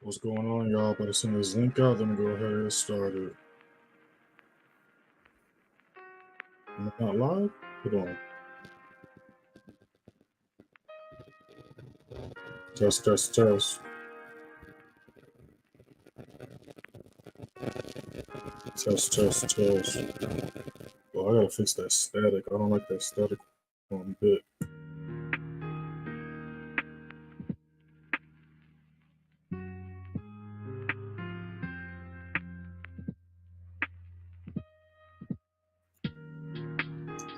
What's going on, y'all? About to send this link out. Let me go ahead and get started. Am I not live? Hold on. Test. Test. Well, I gotta fix that static. I don't like that static one bit.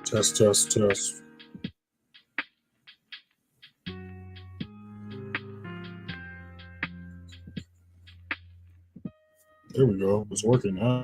Test. There we go. It's working now.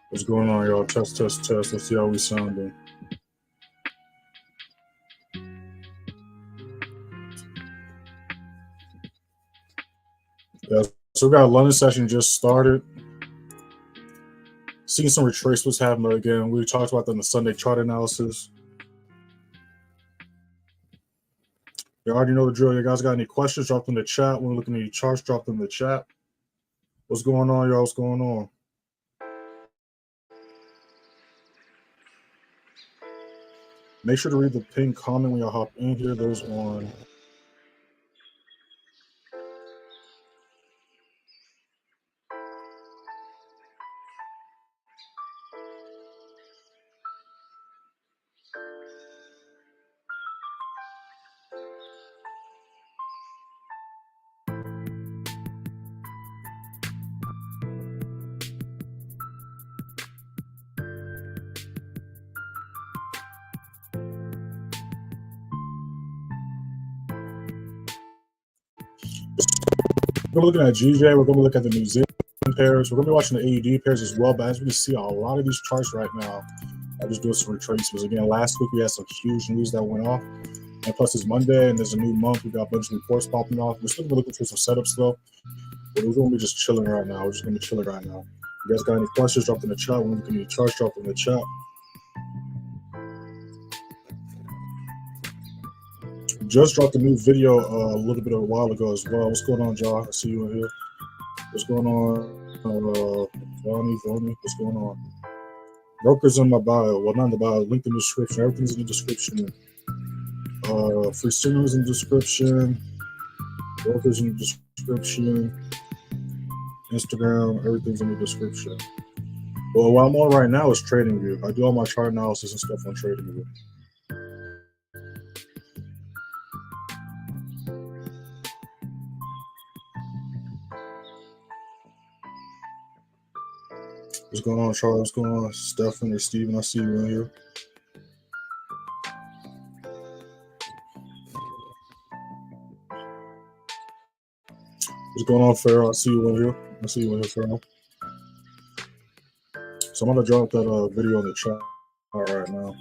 What's going on, y'all? Test. Let's see how we sounding. Yeah, so we got a London session just started. Seeing some retracements happening again. We talked about that in the Sunday chart analysis. You already know the drill. You guys got any questions? Drop them in the chat. When we're looking at your charts, drop them in the chat. What's going on, y'all? What's going on? Make sure to read the pinned comment when y'all hop in here. Those on. We're looking at GJ. We're going to look at the New Zealand pairs. We're going to be watching the AUD pairs as well. But as we can see, a lot of these charts right now are just doing some retracements. Again, last week we had some huge news that went off. And plus it's Monday and there's a new month. We got a bunch of reports popping off. We're still looking for some setups though. But we're going to be just chilling right now. We're just going to be chilling right now. If you guys got any questions, drop them in the chat. When we looking at your charts, drop them in the chat. Just dropped a new video a little bit of a while ago as well. What's going on, John? I see you in here. What's going on, Vonnie? What's going on? Brokers in my bio. Well, not in the bio. Link in the description. Everything's in the description. Free signals in the description. Brokers in the description. Instagram. Everything's in the description. Well, what I'm on right now is TradingView. I do all my chart analysis and stuff on TradingView. What's going on, Charles? What's going on, Stephen or Steven? I see you in here. What's going on, Farrell? I see you in here. Farrell. So I'm going to drop that video in the chat right now.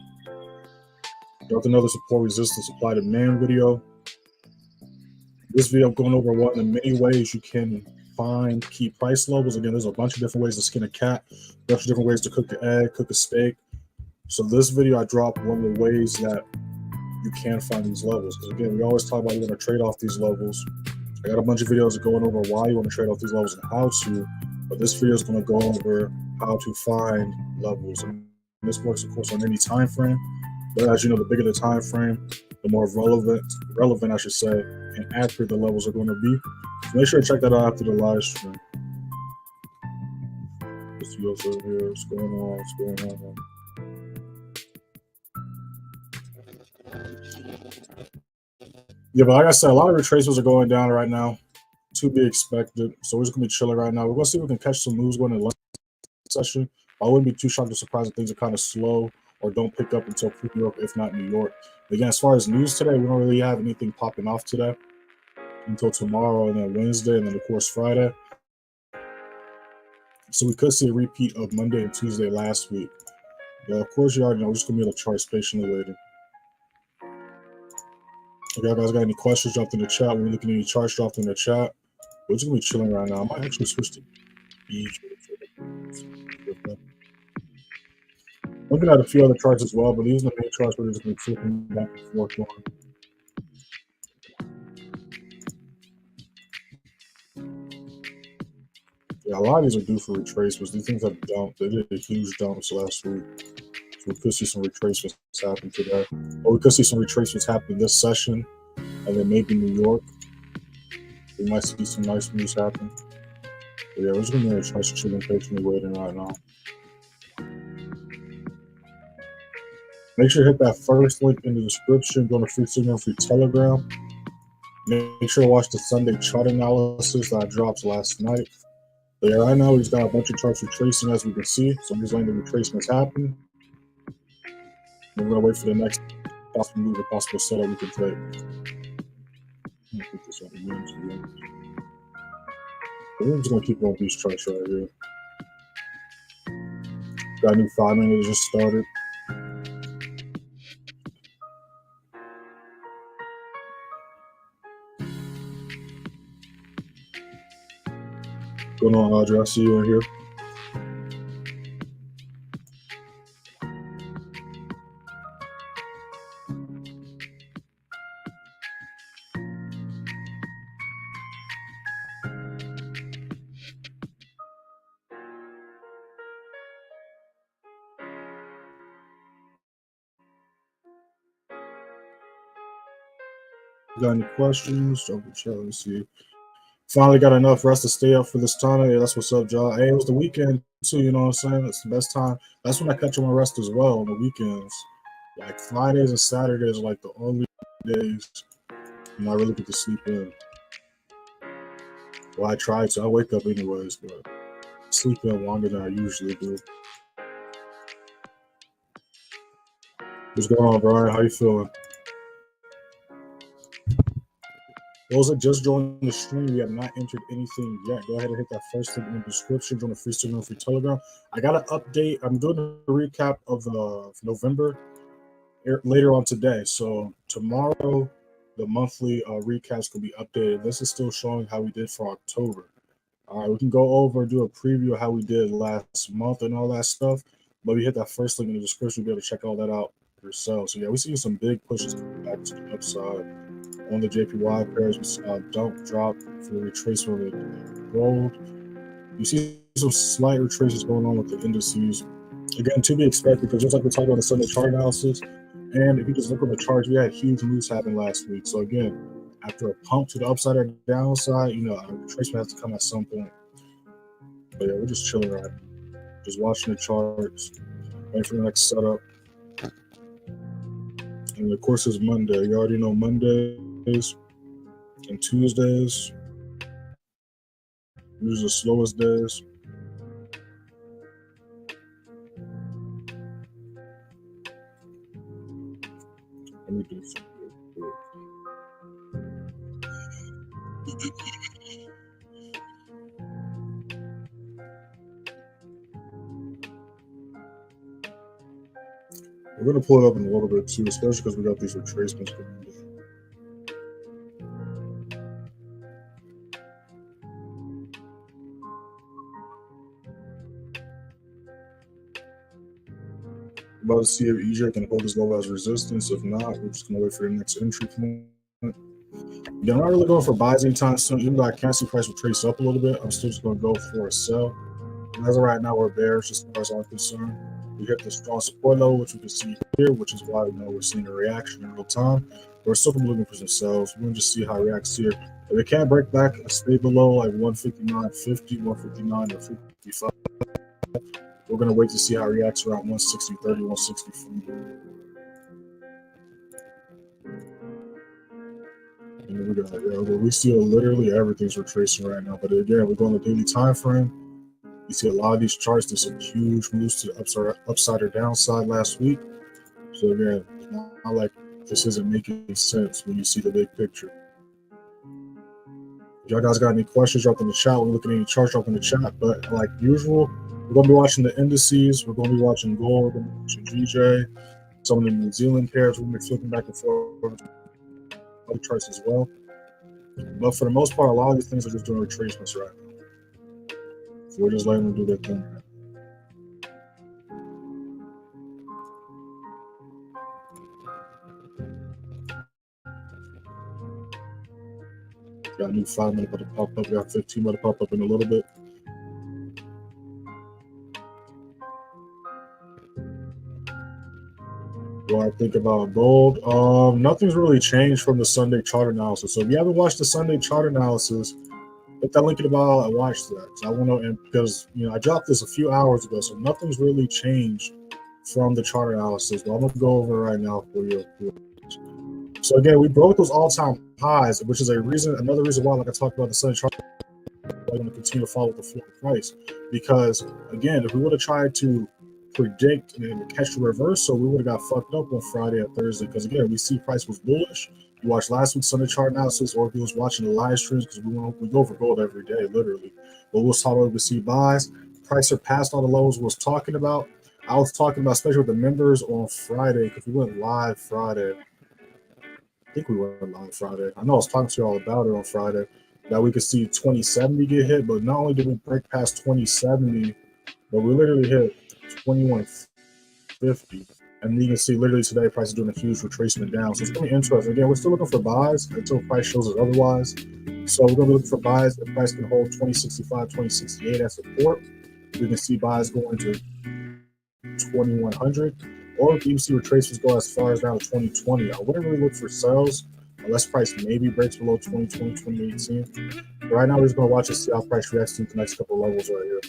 Dropped another support resistance supply demand video. This video I'm going over one of the many ways you can find key price levels. Again, there's a bunch of different ways to skin a cat, a bunch of different ways to cook the egg, cook a steak, So this video, I dropped one of the ways that you can find these levels. Because again, we always talk about you want to trade off these levels. I got a bunch of videos going over why you want to trade off these levels and how to. But this video is going to go over how to find levels. And this works, of course, on any time frame. But as you know, the bigger the time frame, the more relevant, I should say, and accurate the levels are going to be. So make sure to check that out after the live stream. Let's see what's over here. What's going on? What's going on? Yeah, but like I said, a lot of retracements are going down right now, to be expected. So we're just gonna be chilling right now. We're gonna see if we can catch some moves going in the session. I wouldn't be too shocked or surprised if things are kind of slow or don't pick up until New York, if not New York. But again, as far as news today, we don't really have anything popping off today until tomorrow, and then Wednesday, and then of course Friday. So we could see a repeat of Monday and Tuesday last week. Yeah, of course you already know. We're just gonna be on the charts patiently waiting. If y'all guys got any questions, drop in the chat. When we're looking at any charts, drop in the chat. We're just gonna be chilling right now. I might actually switch to EJ. Looking at a few other charts as well, but these are the main charts we're just gonna be flipping back and forth on. Yeah, a lot of these are due for retracements. These things have dumped. They did a huge dumps last week. So we could see some retracements happen today. Or we could see some retracements happen this session, and then maybe New York. We might see some nice moves happen. But yeah, we're just gonna be in the charts chilling, patiently waiting right now. Make sure to hit that first link in the description. Go to free signal, free Telegram. Make sure to watch the Sunday chart analysis that I dropped last night. But yeah, right now we've got a bunch of charts retracing, as we can see. So I'm just letting the retracements happen. We're gonna wait for the next possible move or possible setup we can take. Put this on the units. We're just gonna keep going with these charts right here. Got a new 5 minute that just started. Going on, Audrey? I see you in here. Got any questions? Drop the chat. Let's see. Finally got enough rest to stay up for this time. Hey, that's what's up, John. Hey, it was the weekend too, you know what I'm saying? It's the best time. That's when I catch on my rest as well on the weekends. Like Fridays and Saturdays are like the only days I really get to sleep in. Well, I try to. I wake up anyways, but sleep in longer than I usually do. What's going on, Brian? How you feeling? Those that just joined the stream, we have not entered anything yet. Go ahead and hit that first link in the description. Join the free signal, free Telegram. I got an update. I'm doing a recap of November later on today. So tomorrow, the monthly recaps will be updated. This is still showing how we did for October. All right, we can go over and do a preview of how we did last month and all that stuff. But we hit that first link in the description. You'll be able to check all that out yourself. So yeah, we see some big pushes back to the upside. On the JPY pairs, we saw dump drop for the retracement of the gold. You see some slight retraces going on with the indices. Again, to be expected, because just like we talked about the Sunday chart analysis, and if you just look on the charts, we had huge moves happen last week. So again, after a pump to the upside or downside, you know, a retracement has to come at some point. But yeah, we're just chilling right now. Just watching the charts, waiting for the next setup. And of course, it's Monday. You already know Mondays and Tuesdays. Usually the slowest days. Let me do something real quick. We're going to pull it up in a little bit too, especially because we got these retracements going on. About to see if EJ can hold his level as resistance. If not, we're just gonna wait for the next entry point. Yeah, I'm not really going for buys anytime soon. Even though I can see price will trace up a little bit, I'm still just gonna go for a sell. And as of right now, we're bearish as far as I'm concerned. We hit the strong support level, which we can see here, which is why we know we're seeing a reaction in real time. We're still looking for some sells. We're gonna just see how it reacts here. If it can't break back, stay below like 159.50, 159 or 55. We're gonna wait to see how it reacts around 160.30, 164. We see literally everything's retracing right now. But again, we're going to daily time frame. You see a lot of these charts. There's some huge moves to the upside or downside last week. So again, it's not like this isn't making sense when you see the big picture. If y'all guys got any questions, drop in the chat. We're looking at any charts, drop in the chat. But like usual, we're going to be watching the indices. We're going to be watching gold. We're going to be watching GJ. Some of the New Zealand pairs. We're going to be flipping back and forth. Other charts as well. But for the most part, a lot of these things are just doing retracements right now. So we're just letting them do their thing. Got a new 5 minute about to pop up. Got 15 about to pop up in a little bit. What I think about gold, nothing's really changed from the Sunday chart analysis. So if you haven't watched the Sunday chart analysis, hit that link in the bio and watch that. So I want to, and because I dropped this a few hours ago, so nothing's really changed from the chart analysis. But I'm gonna go over right now for you. So again, we broke those all-time highs, which is another reason why, like I talked about the Sunday chart, I'm going to continue to follow the floor price. Because again, if we would have tried to predict and catch the reversal, we would have got fucked up on Friday or Thursday. Because again, we see price was bullish. You watched last week's Sunday chart analysis, or if you was watching the live streams, because we go for gold every day, literally. But we'll talk about, we see buys. Price surpassed all the levels we was talking about. I was talking about, especially with the members on Friday, because we went live Friday. I think we went live Friday. I know I was talking to you all about it on Friday, that we could see 2070 get hit. But not only did we break past 2070, but we literally hit 2150. And you can see literally today price is doing a huge retracement down. So it's going to be interesting. Again, we're still looking for buys until price shows us otherwise. So we're going to be looking for buys. If price can hold 2065, 2068 as support, we can see buys going to 2100. Or if you see retracements go as far as down to 2020. I wouldn't really look for sells unless price maybe breaks below 2020, 2018. But right now, we're just going to watch and see how price reacts to the next couple of levels right here.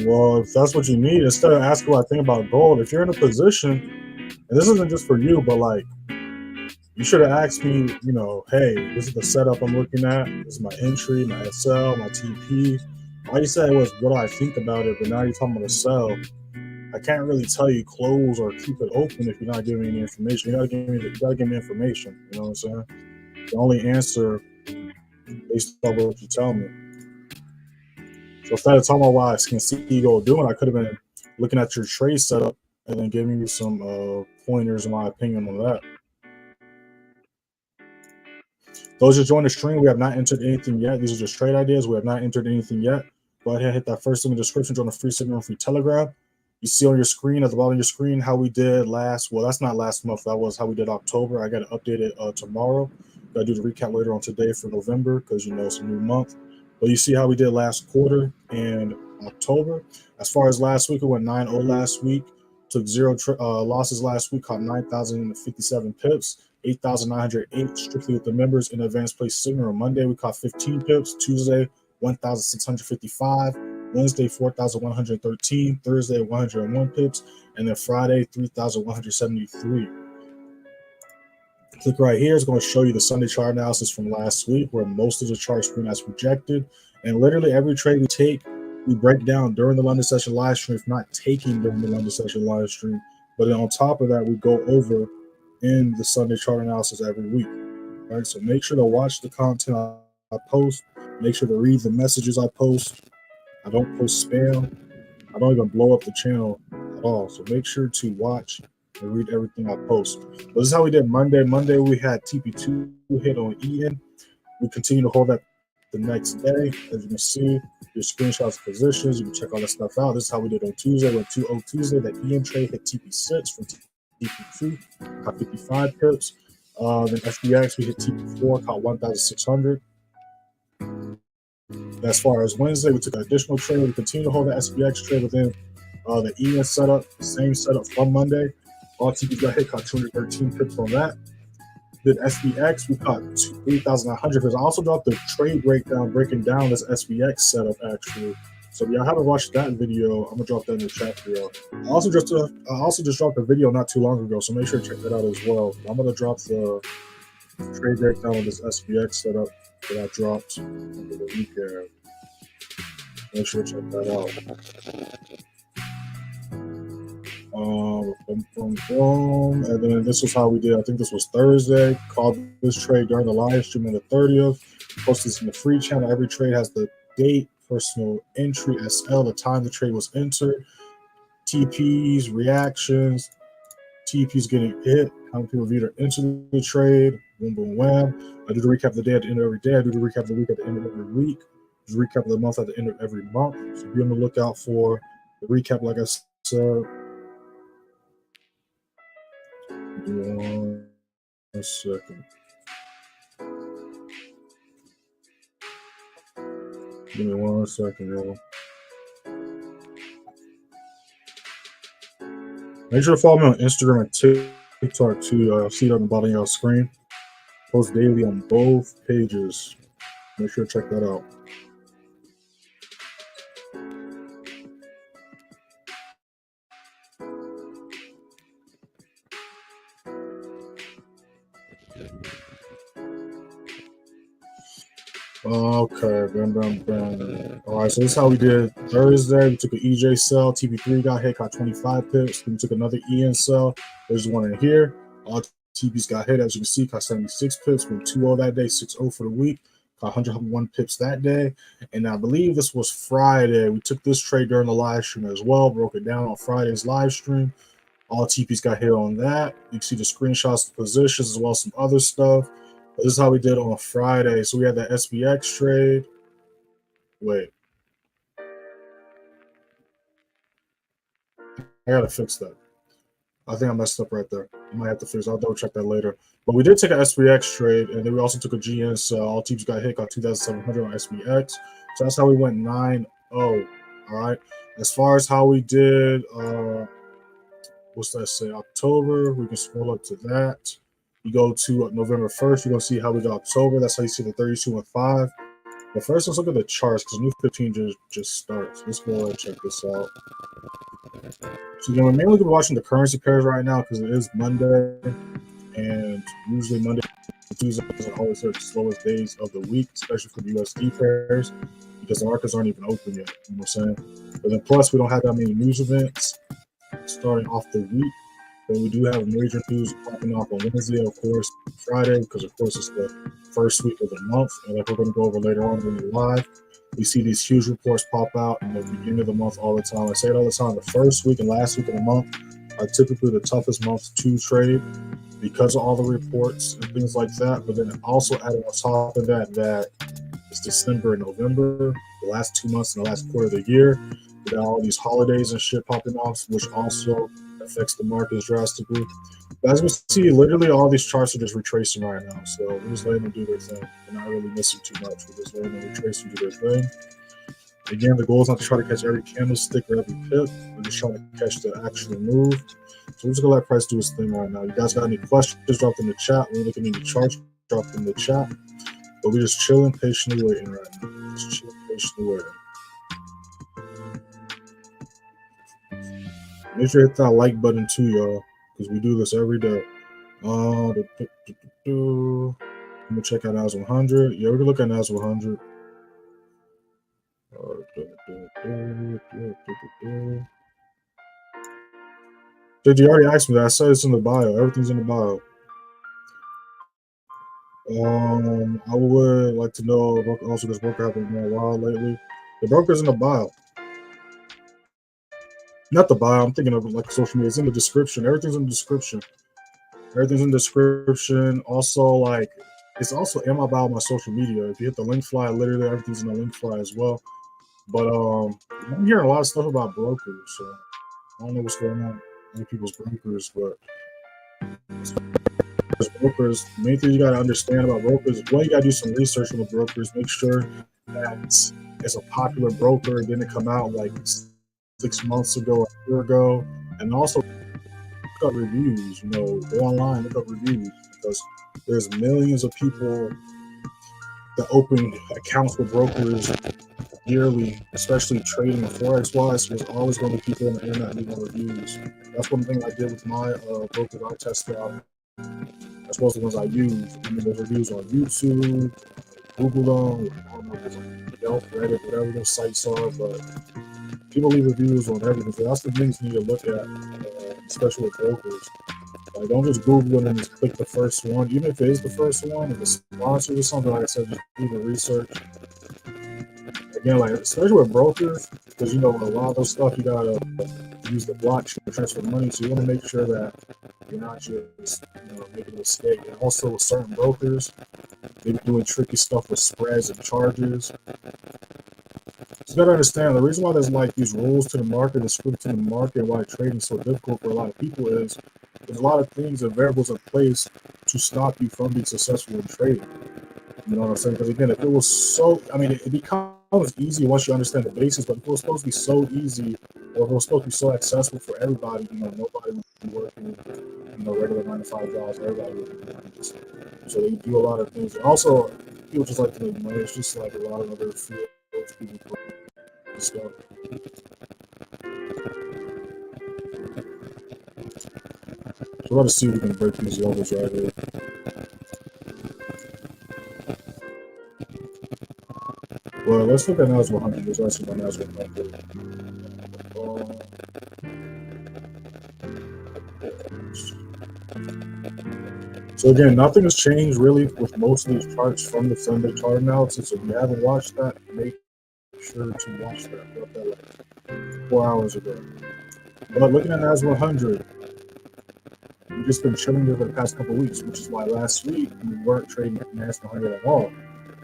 Well, if that's what you need, instead of asking what I think about gold, if you're in a position, and this isn't just for you, but like, you should have asked me, hey, this is the setup I'm looking at. This is my entry, my SL, my TP. All you said was, what do I think about it? But now you're talking about a sell. I can't really tell you close or keep it open if you're not giving me any information. You gotta give me information. You know what I'm saying? The only answer based on what you tell me. So instead of talking about what I can see you go doing, I could have been looking at your trade setup and then giving you some pointers in my opinion on that. Those who join the stream, we have not entered anything yet. These are just trade ideas. We have not entered anything yet. Go ahead and hit that first link in the description. Join the free signal and free Telegram. You see on your screen, at the bottom of your screen, how we did well, that's not last month. That was how we did October. I got to update it tomorrow. Got to do the recap later on today for November because, it's a new month. But you see how we did last quarter in October. As far as last week, it went 9-0 last week. Took 0 losses last week, caught 9,057 pips. 8,908 strictly with the members in advanced place signal. On Monday, we caught 15 pips. Tuesday, 1,655. Wednesday, 4,113. Thursday, 101 pips. And then Friday, 3,173. Click right here. It's going to show you the Sunday chart analysis from last week where most of the charts were as projected. And literally every trade we take we break down during the London session live stream, if not taking during the London session live stream. But then on top of that, we go over in the Sunday chart analysis every week. Right, so make sure to watch the content I post. Make sure to read the messages I post. I don't post spam. I don't even blow up the channel at all. So make sure to watch and read everything I post. But this is how we did Monday. Monday we had TP2 hit on EN. We continue to hold that the next day. As you can see, your screenshots of positions. You can check all that stuff out. This is how we did on Tuesday. With 2-0 Tuesday, that EN trade hit TP6 from TP2, caught 55 pips. Then SPX, we hit TP4, caught 1,600. As far as Wednesday, we took an additional trade. We continue to hold the SPX trade within the EN setup, same setup from Monday. All TPs got hit, caught 213 pips on that. Then SPX, we caught 3,900 pips. I also dropped the trade breakdown, breaking down this SPX setup actually. So if y'all haven't watched that video, I'm gonna drop that in the chat for y'all. I also just dropped a video not too long ago, so make sure to check that out as well. I'm gonna drop the trade breakdown of this SPX setup that I dropped over the weekend. Make sure to check that out. And then this was how we did. I think this was Thursday. Called this trade during the live stream on the 30th. Posted this in the free channel. Every trade has the date, personal entry, SL, the time the trade was entered, TPs, reactions, TPs getting hit, how many people viewed or entered the trade, boom, boom, wham. I do the recap of the day at the end of every day. I do the recap of the week at the end of every week. I do the recap of the month at the end of every month. So be on the lookout for the recap, like I said. One second. Give me 1 second, y'all. Make sure to follow me on Instagram and TikTok too. See it on the bottom of your screen. Post daily on both pages. Make sure to check that out. Okay, bam. All right, so this is how we did Thursday. We took an EJ sell, TP3 got hit, caught 25 pips. Then we took another EN sell. There's one in here. All TPs got hit, as you can see, caught 76 pips. From 2-0 that day, 6-0 for the week. Caught 101 pips that day. And I believe this was Friday. We took this trade during the live stream as well. Broke it down on Friday's live stream. All TPs got hit on that. You can see the screenshots, the positions, as well as some other stuff. But this is how we did on Friday. So we had the SPX trade. Wait. I gotta fix that. I think I messed up right there. I might have to fix it. I'll double check that later. But we did take an SPX trade, and then we also took a GN sell. All teams got hit, got 2,700 on SPX. So that's how we went 9-0. All right. As far as how we did, what's that say? October. We can scroll up to that. You go to November 1st, you're going to see how we got October. That's how you see the 32 and 5. But first, let's look at the charts because new 15 just starts. Let's go and check this out. So, we're mainly going to be watching the currency pairs right now because it is Monday. And usually Monday and Tuesday are always the slowest days of the week, especially for the USD pairs because the markets aren't even open yet. You know what I'm saying? But then plus, we don't have that many news events starting off the week. But we do have major news popping off on Wednesday, of course, Friday, because of course it's the first week of the month, and like we're going to go over later on in the live. We see these huge reports pop out in the beginning of the month all the time. I say it all the time. The first week and last week of the month are typically the toughest months to trade because of all the reports and things like that. But then also adding on top of that, that it's December and November, the last 2 months and the last quarter of the year. We got all these holidays and shit popping off, which also affects the markets drastically. But as we see, literally all these charts are just retracing right now. So we're just letting them do their thing. We're not really missing too much. We're just letting them retrace and do their thing. Again, the goal is not to try to catch every candlestick or every pip. We're just trying to catch the actual move. So we're just going to let price do his thing right now. You guys got any questions, drop them in the chat. We're looking at the charts, drop them in the chat. But we're just chilling, patiently waiting right now. Just chilling, patiently waiting. Make sure to hit that like button too, y'all, because we do this every day. Let me check out NAS100. Yeah, we're gonna look at NAS100. Did you already asked me that? I said it's in the bio. Everything's in the bio. I would like to know also this broker have been going wild lately. The broker's in the bio. Not the bio, I'm thinking of like social media. It's in the description. Everything's in the description. Everything's in the description. Also, like, it's also in my bio, my social media. If you hit the link fly, literally everything's in the link fly as well. But I'm hearing a lot of stuff about brokers, so I don't know what's going on with people's brokers, but brokers, the main thing you got to understand about brokers is, well, you got to do some research on the brokers. Make sure that it's a popular broker and didn't come out like 6 months ago, a year ago. And also look up reviews, go online, look up reviews, because there's millions of people that open accounts with brokers yearly, especially trading Forex wise. There's always going to be people on the internet leaving reviews. That's one thing I did with my brokers I tested out. That's one of the ones I use. I mean, there's reviews on YouTube, Google them, I don't know if it's on Yelp, Reddit, whatever those sites are, but people leave reviews on everything. So that's the things you need to look at, especially with brokers. Like, don't just Google it and just click the first one. Even if it is the first one, if it's sponsored or something, like I said, just do the research. Again, like, especially with brokers, because a lot of those stuff you gotta use the blockchain to transfer money, so you want to make sure that you're not just making a mistake. And also with certain brokers, they're doing tricky stuff with spreads and charges. So you gotta understand the reason why there's like these rules to the market and script to the market, why trading is so difficult for a lot of people is there's a lot of things and variables in place to stop you from being successful in trading. You know what I'm saying? Because again, if it was it becomes easy once you understand the basics, but if it was supposed to be so easy, or if it was supposed to be so accessible for everybody, nobody would be working, regular 9-to-5 jobs, everybody would be doing this. So they do a lot of things. And also, people just like to make money. It's just like a lot of other fields people do stuff. So let's see if we can break these levels right here. Well, let's look at NAS100. There's actually my NAS100. So again, nothing has changed really with most of these charts from the Sunday chart analysis. So if you haven't watched that, make sure to watch that. I got that like 4 hours ago. But looking at NAS100, we've just been chilling there for the past couple of weeks, which is why last week we weren't trading NAS100 at all.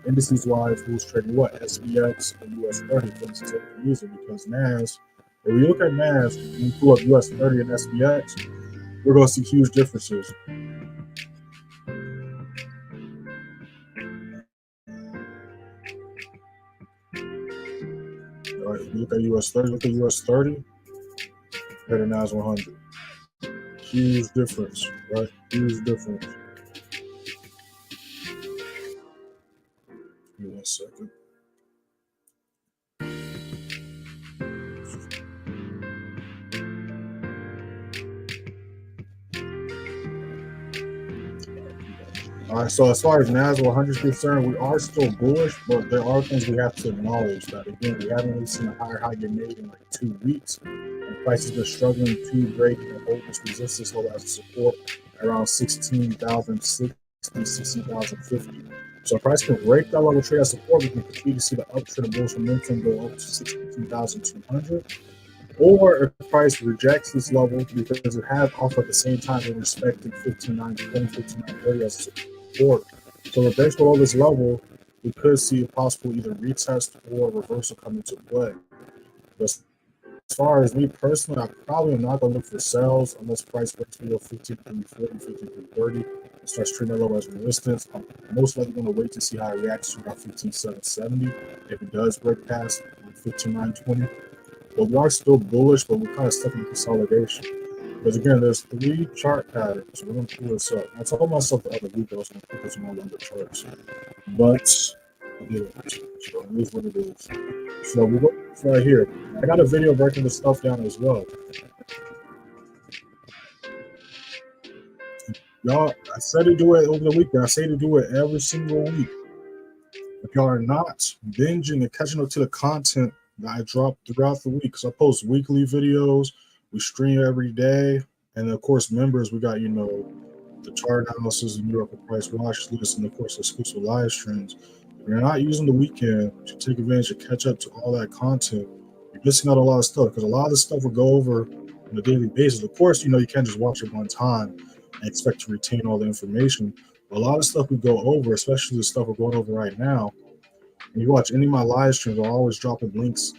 Indices wise, who was trading what? SPX and US30 for the same reason, because NAS, if we look at NAS and we pull up US30 and SPX, we're going to see huge differences. All right, if you look at US30, compared to NAS100. Huge difference, right? Huge difference. Give me 1 second. All right, so as far as NAS100 is concerned, we are still bullish, but there are things we have to acknowledge that, again, we haven't really seen a higher high get made in like 2 weeks. And the price has been struggling to break and hold this resistance level as a support around 16,060, 16,050. So if price can break that level trade as support, we can continue to see the uptrend of bullish momentum go up to 62,200. Or if price rejects this level because it has also at the same time been respecting 15,920, 15,930 as a support. So if it breaks below this level, we could see a possible either retest or reversal come into play. But as far as me personally, I probably am not going to look for sales unless price breaks below 15,340, 15,330 and starts treating that level as resistance. I'm most likely going to wait to see how it reacts to about 15,770 if it does break past 15,920. But we are still bullish, but we're kind of stuck in consolidation. Because again, there's 3 chart patterns. We're going to pull this up. I told myself the other week I was going to put this more on the charts. But yeah, so it is what it is. So we go right here. I got a video breaking this stuff down as well. Y'all, I said to do it over the weekend. I say to do it every single week. If y'all are not binging and catching up to the content that I drop throughout the week, because I post weekly videos, we stream every day, and of course, members, we got, you know, the chart analysis, the New York price watch list, and of course, exclusive live streams. If you're not using the weekend to take advantage and catch up to all that content, you're missing out on a lot of stuff, because a lot of this stuff will go over on a daily basis. Of course, you know, you can't just watch it one time and expect to retain all the information. A lot of stuff we go over, especially the stuff we're going over right now. When you watch any of my live streams, I'm always dropping links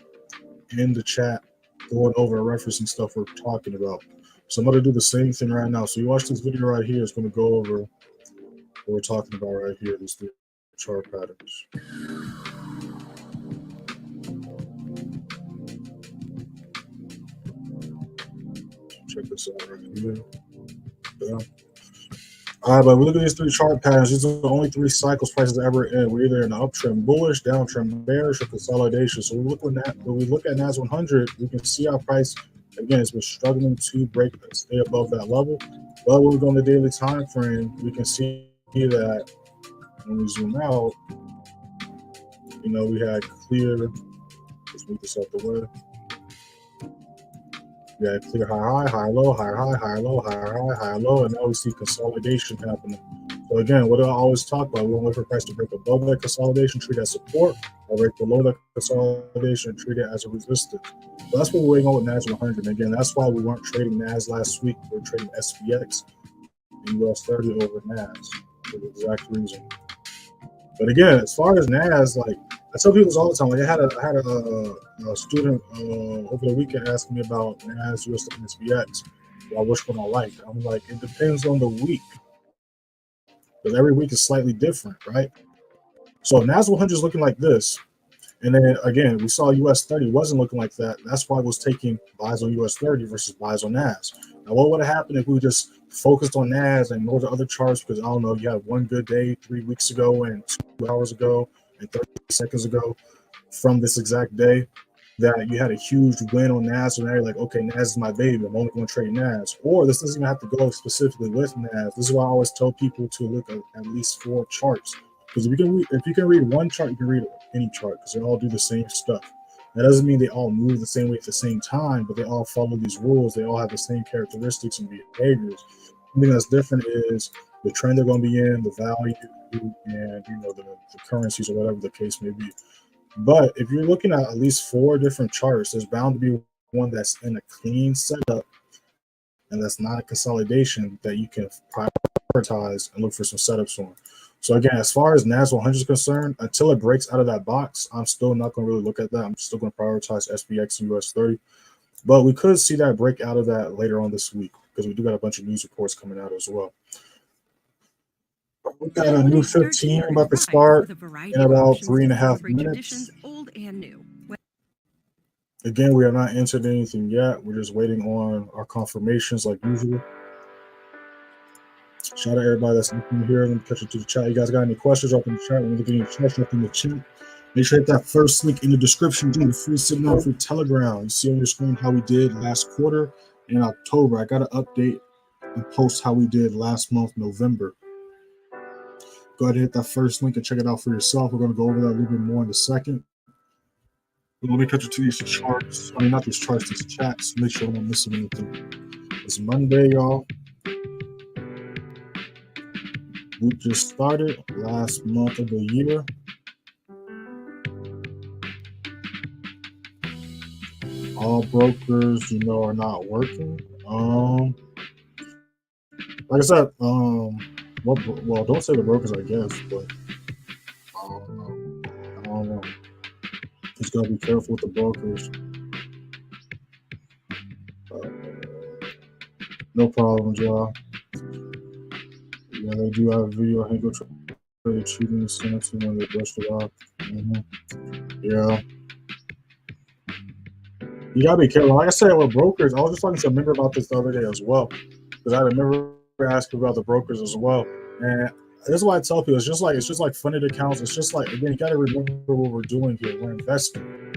in the chat, going over and referencing stuff we're talking about. So I'm going to do the same thing right now. So you watch this video right here. It's going to go over what we're talking about right here, these three chart patterns. Check this out right here. Yeah. All right, but we look at these three chart patterns. These are the only three cycles prices ever in. We're either in the uptrend bullish, downtrend bearish, or consolidation. So when we look at NAS100, we can see our price, again, it's been struggling to break and stay above that level. But when we go on the daily time frame, we can see that when we zoom out, you know, we had clear, let's move this out the way. We had clear high low, higher low, higher low, and now we see consolidation happening. So again, what I always talk about, we want to look for price to break above that consolidation, treat it as support, or break below that consolidation, treat it as a resistance. So that's what we're waiting on with NAS100. And again, that's why we weren't trading NAS last week. We were trading SPX and US30 over NAS for the exact reason. But again, as far as NAS, like I tell people this all the time. Like I had a student over the weekend asking me about NAS, US30, and SPX. Well, which one I like? I'm like, it depends on the week, because every week is slightly different, right? So NAS100 is looking like this, and then again, we saw US30 wasn't looking like that. That's why I was taking buys on US30 versus buys on NAS. Now, what would have happened if we just focused on NAS and ignored the other charts? Because I don't know, you had one good day 3 weeks ago and 2 hours ago and 30 seconds ago from this exact day that you had a huge win on NAS, and now you're like, okay, NAS is my baby, I'm only going to trade NAS. Or this doesn't even have to go specifically with NAS. This is why I always tell people to look at least 4 charts, because if you can read one chart, you can read any chart, because they all do the same stuff. That doesn't mean they all move the same way at the same time, but they all follow these rules. They all have the same characteristics and behaviors. The thing that's different is the trend they're going to be in, the value, and you know the currencies or whatever the case may be. But if you're looking at least 4 different charts, there's bound to be one that's in a clean setup and that's not a consolidation that you can prioritize and look for some setups on. So again, as far as NAS100 is concerned, until it breaks out of that box, I'm still not going to really look at that. I'm still going to prioritize SPX and US30. But we could see that break out of that later on this week, because we do got a bunch of news reports coming out as well. We've got a new 15 about to start in about 3.5 minutes. Old and new. Again, we are not entered anything yet. We're just waiting on our confirmations like usual. Shout out everybody that's looking here. Let me catch it to the chat. You guys got any questions? Drop in the chat. When you look at your chat, drop in the chat. Make sure to hit that first link in the description. Join the free signal for Telegram. You see on your screen how we did last quarter in October. I got to update and post how we did last month, November. Go ahead and hit that first link and check it out for yourself. We're going to go over that a little bit more in a second. But let me cut you to these charts. I mean, not these charts, these chats. Make sure I'm not missing anything. It's Monday, y'all. We just started last month of the year. All brokers, you know, are not working. Like I said, well, don't say the brokers, I guess, but I don't know. Just gotta be careful with the brokers. No problems, y'all. Yeah, they do have a video. I think go trade cheating the Senate when they brushed it off. Yeah. You gotta be careful. Like I said, with brokers, I was just talking to a member about this the other day as well, because I had a member ask about the brokers as well. And this is why I tell people, it's just like funded accounts. It's just like, again, you gotta remember what we're doing here. We're investing.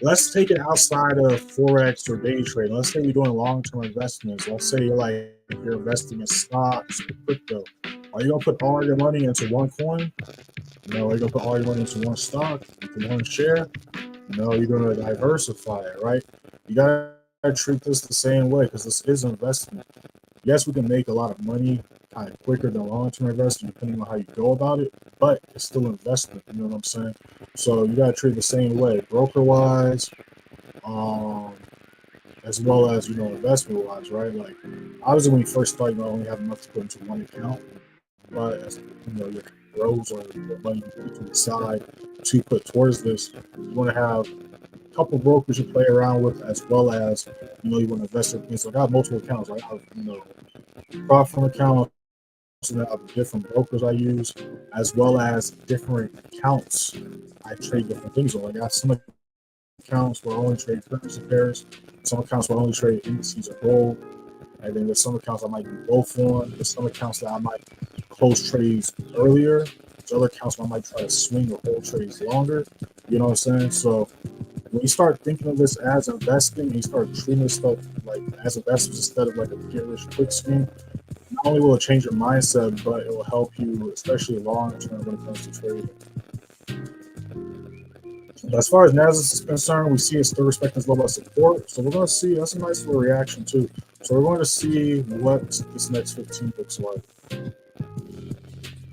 Let's take it outside of Forex or day trading. Let's say you're doing long-term investments. Let's say you're investing in stocks or crypto. Are you gonna put all your money into one coin? You know, you're gonna put all your money into one stock, into one share. You know, you're gonna diversify it, right? You gotta treat this the same way because this is investment. Yes, we can make a lot of money kind of quicker than long-term investment, depending on how you go about it, but it's still investment. You know what I'm saying? So you gotta treat it the same way, broker-wise, as well as investment-wise, right? Like obviously, when you first start, you only have enough to put into one account, but as your grows or the money you put to the side to put towards this, you want to have a couple brokers you play around with, as well as you want to invest in things. So I got multiple accounts, right? I have profit accounts, and I have different brokers I use, as well as different accounts I trade different things on. Like I got some accounts where I only trade currency pairs, some accounts where I only trade indices or gold, and then there's some accounts I might do both on. There's some accounts that I might close trades earlier. There's other accounts where I might try to swing or hold trades longer. You know what I'm saying? So when you start thinking of this as investing, and you start treating this stuff like as investments instead of like a get rich quick scheme, not only will it change your mindset, but it will help you, especially long term when it comes to trading. But as far as NASDAQ is concerned, we see it still respecting its level of support. So we're going to see that's a nice little reaction too. So we're going to see what this next 15 looks like.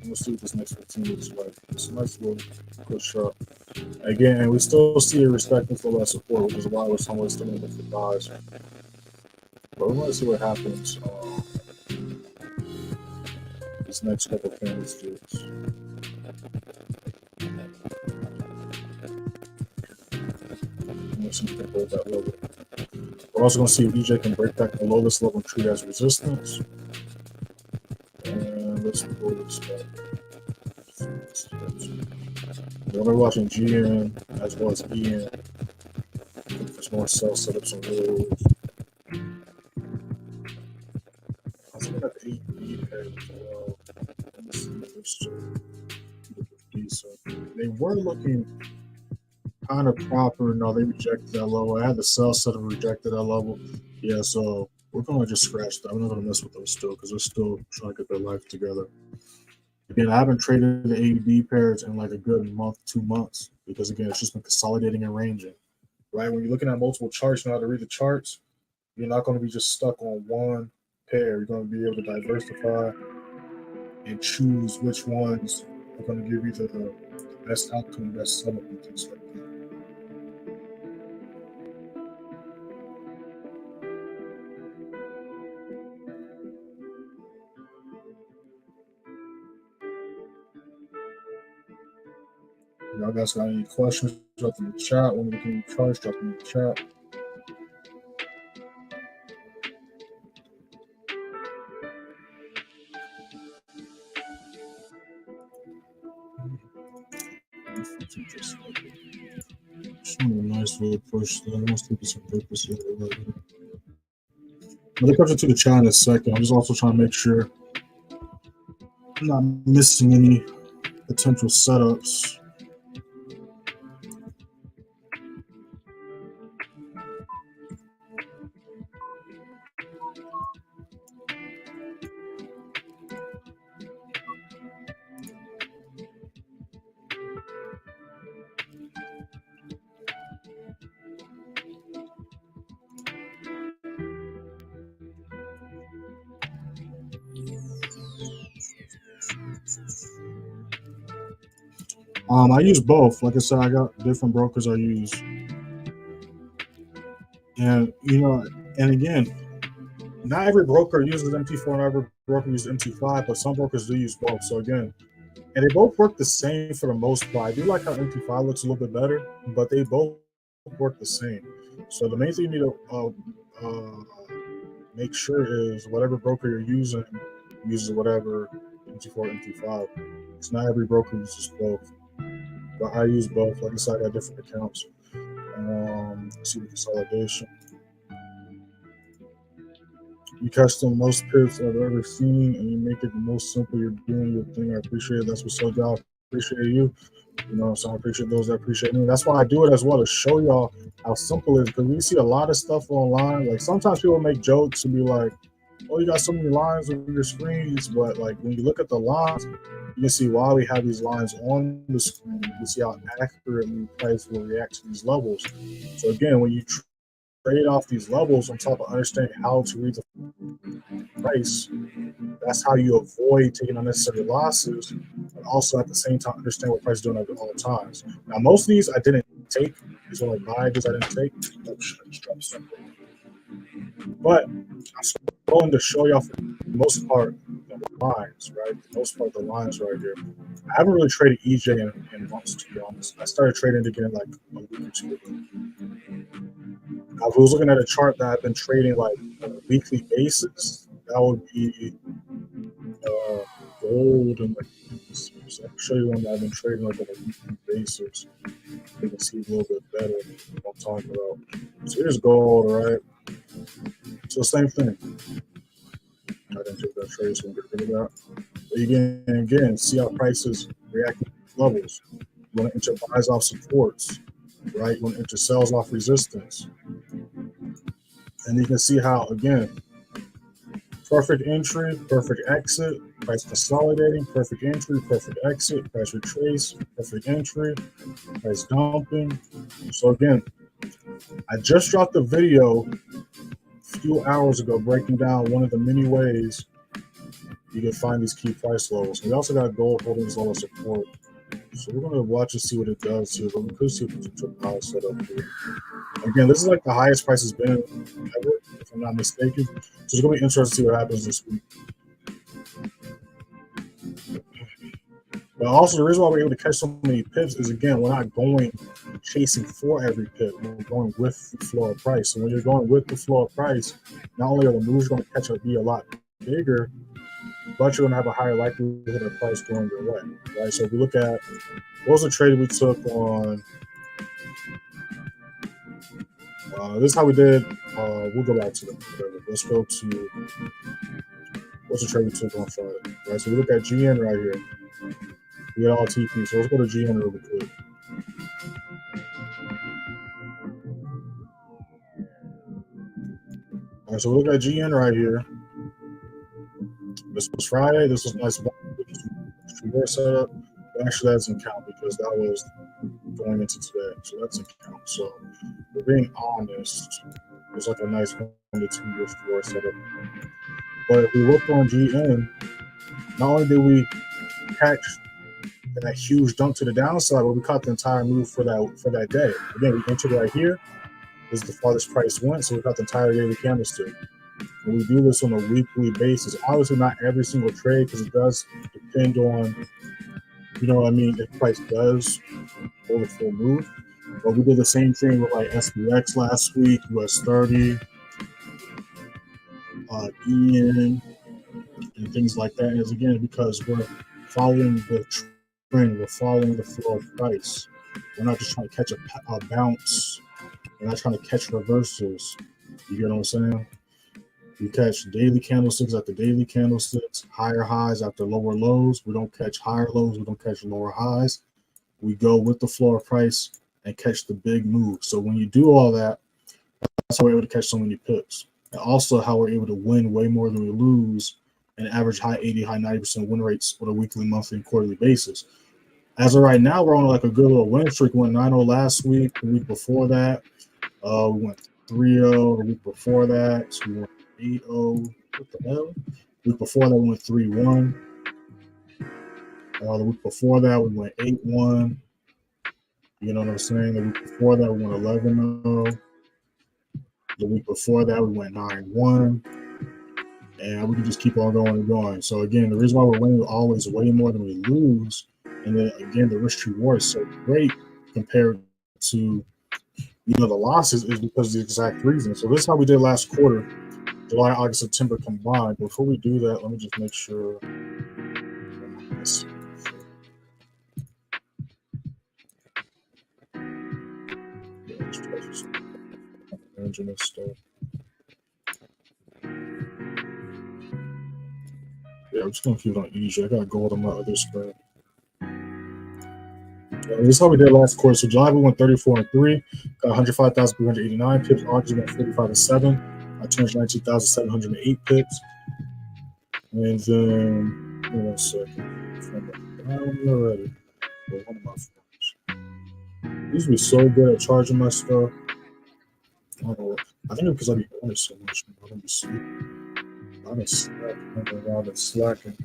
We'll see what this next 15 looks like. It's a nice little push up. Again, we still see it respecting its level of support, which is why we're somewhat still in the buys. But we're going to see what happens this next couple of candlesticks. See if we can hold that level. We're also going to see if EJ can break back below this level and treat it as resistance. And let's pull this back. We're watching GN as well as EN. There's more sell setups on those. I was looking at the AD pair as well. Let's see if there's decent. They were looking kind of proper. No, they rejected that level. I had the sell set and rejected that level. Yeah, so we're going to just scratch that. I'm not going to mess with those still because they're still trying to get their life together. Again, I haven't traded the AUD pairs in like a good month, 2 months, because again, it's just been consolidating and ranging, right? When you're looking at multiple charts, you know how to read the charts. You're not going to be just stuck on one pair. You're going to be able to diversify and choose which ones are going to give you the best outcome, best setup, and things like that. Y'all guys got any questions? Drop them in the chat. When we can charge, drop them in the chat. Showing a nice little push there. I want to some purpose here. I'll come to the chat in a second. I'm just also trying to make sure I'm not missing any potential setups. I use both. Like I said, I got different brokers I use. And, and again, not every broker uses MT4 and every broker uses MT5, but some brokers do use both. So again, and they both work the same for the most part. I do like how MT5 looks a little bit better, but they both work the same. So the main thing you need to make sure is whatever broker you're using uses whatever MT4, MT5. It's not every broker uses both. But I use both. Like I said, I got different accounts. Let's see the consolidation. You catch the most pips I've ever seen, and you make it the most simple. You're doing your thing. I appreciate it. That's what's so down. Appreciate you. So I appreciate those that appreciate me. That's why I do it as well, to show y'all how simple it is. Because we see a lot of stuff online. Like sometimes people make jokes and be like, oh, you got so many lines on your screens, but like when you look at the lines, you can see why we have these lines on the screen. You can see how accurately price will react to these levels. So again, when you trade off these levels on top of understanding how to read the price, that's how you avoid taking unnecessary losses, but also at the same time understand what price is doing at all times. Now, most of these I didn't take. These were like buy goods I didn't take. But I'm going to show y'all for the most part the lines, right? The most part the lines right here. I haven't really traded EJ in months, to be honest. I started trading again like a week or two ago. I was looking at a chart that I've been trading like on a weekly basis. That would be gold and like, so I'll show you one that I've been trading like on a weekly basis. You can see a little bit better what I'm talking about. So here's gold, right? So same thing. I didn't take that trade, so I'm gonna get rid of that. But you can again see how prices react to levels. You want to enter buys off supports, right? You want to enter sells off resistance. And you can see how, again, perfect entry, perfect exit, price consolidating, perfect entry, perfect exit, price retrace, perfect entry, price dumping. So again, I just dropped a video a few hours ago breaking down one of the many ways you can find these key price levels. We also got gold holding this level of support. So we're going to watch and see what it does here, but we could see what the power set up here. Again, this is like the highest price has been ever, if I'm not mistaken. So it's going to be interesting to see what happens this week. But also, the reason why we're able to catch so many pips is, again, we're not going chasing for every pip. We're going with the flow of price. So when you're going with the flow of price, not only are the moves going to catch up, be a lot bigger, but you're going to have a higher likelihood of price going your way, right? So if we look at what was the trade we took on, this is how we did, we'll go back to them. Let's go to, what's the trade we took on Friday, right? So we look at GN right here. We got all TP, so let's go to GN real quick. All right, so we look at GN right here. This was Friday. This was nice. Setup. But actually, that doesn't count because that was going into today. So that doesn't count. So we're being honest. It was like a nice 1 to 2 year floor setup. But if we look on GN, not only did we catch that huge dump to the downside, but we caught the entire move for that day. Again, we entered right here. This is the farthest price went, so we got the entire daily candlestick. And we do this on a weekly basis. Obviously, not every single trade because it does depend on, you know what I mean, if price does hold a full move. But we did the same thing with like SPX last week, US30, EN, and things like that. And again, because we're following the trend, we're following the flow of price. We're not just trying to catch a bounce. We're not trying to catch reversals. You get what I'm saying? We catch daily candlesticks after daily candlesticks, higher highs after lower lows. We don't catch higher lows. We don't catch lower highs. We go with the floor of price and catch the big move. So when you do all that, that's how we're able to catch so many pips. And also how we're able to win way more than we lose and average high 80, high 90% win rates on a weekly, monthly, and quarterly basis. As of right now, we're on like a good little win streak. We went 9-0 last week. The week before that, we went 3-0. The week before that, so we went 8-0. What the hell? The week before that, we went 3-1. The week before that, we went 8-1. You know what I'm saying? The week before that, we went 11-0. The week before that, we went 9-1. And we can just keep on going and going. So again, the reason why we're winning always way more than we lose, and then again, the risk reward is so great compared to, you know, the losses, is because of the exact reason. So this is how we did last quarter, July, August, September combined. Before we do that, let me just make sure. Yeah, I'm just gonna keep it on easy. I got gold on my other screen. This is how we did last quarter. So July we went 34-3, got 105,389 pips. August we went 45-7, 219,708 pips. And then, hold on a second. I'm already. One of my phones. These be so good at charging my stuff. I think because I be on it so much, I don't be sleeping. I've been slacking. I've been slacking.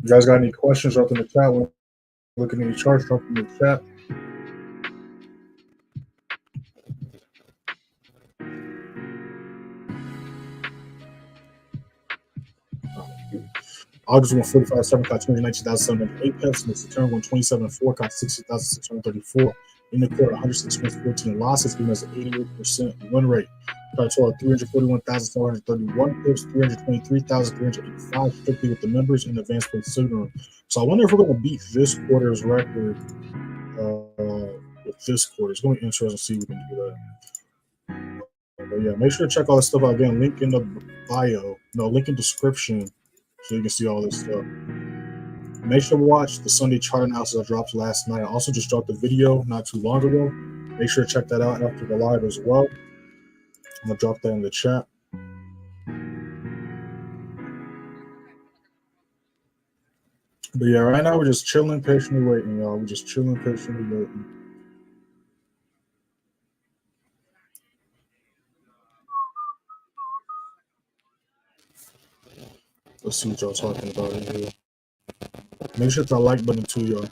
You guys got any questions up in the chat? Look at any charts up in the chat. August 145.7 caught 219,708 pips. And September 127.4 caught 60,634. In the quarter, 106.14 losses, giving us an 88% win rate. Got a total of 341,731 pips, 323,385 strictly with the members in the advanced play signal. So I wonder if we're going to beat this quarter's record with this quarter. It's going to be interesting to see if we can do that. But yeah, make sure to check all this stuff out. Again, link in the bio. No, link in description so you can see all this stuff. Make sure to watch the Sunday chart analysis I dropped last night. I also just dropped a video not too long ago. Make sure to check that out after the live as well. I'm going to drop that in the chat. But yeah, right now we're just chilling, patiently waiting, y'all. We're just chilling, patiently waiting. Let's see what y'all talking about in here. Make sure to hit that like button too, y'all.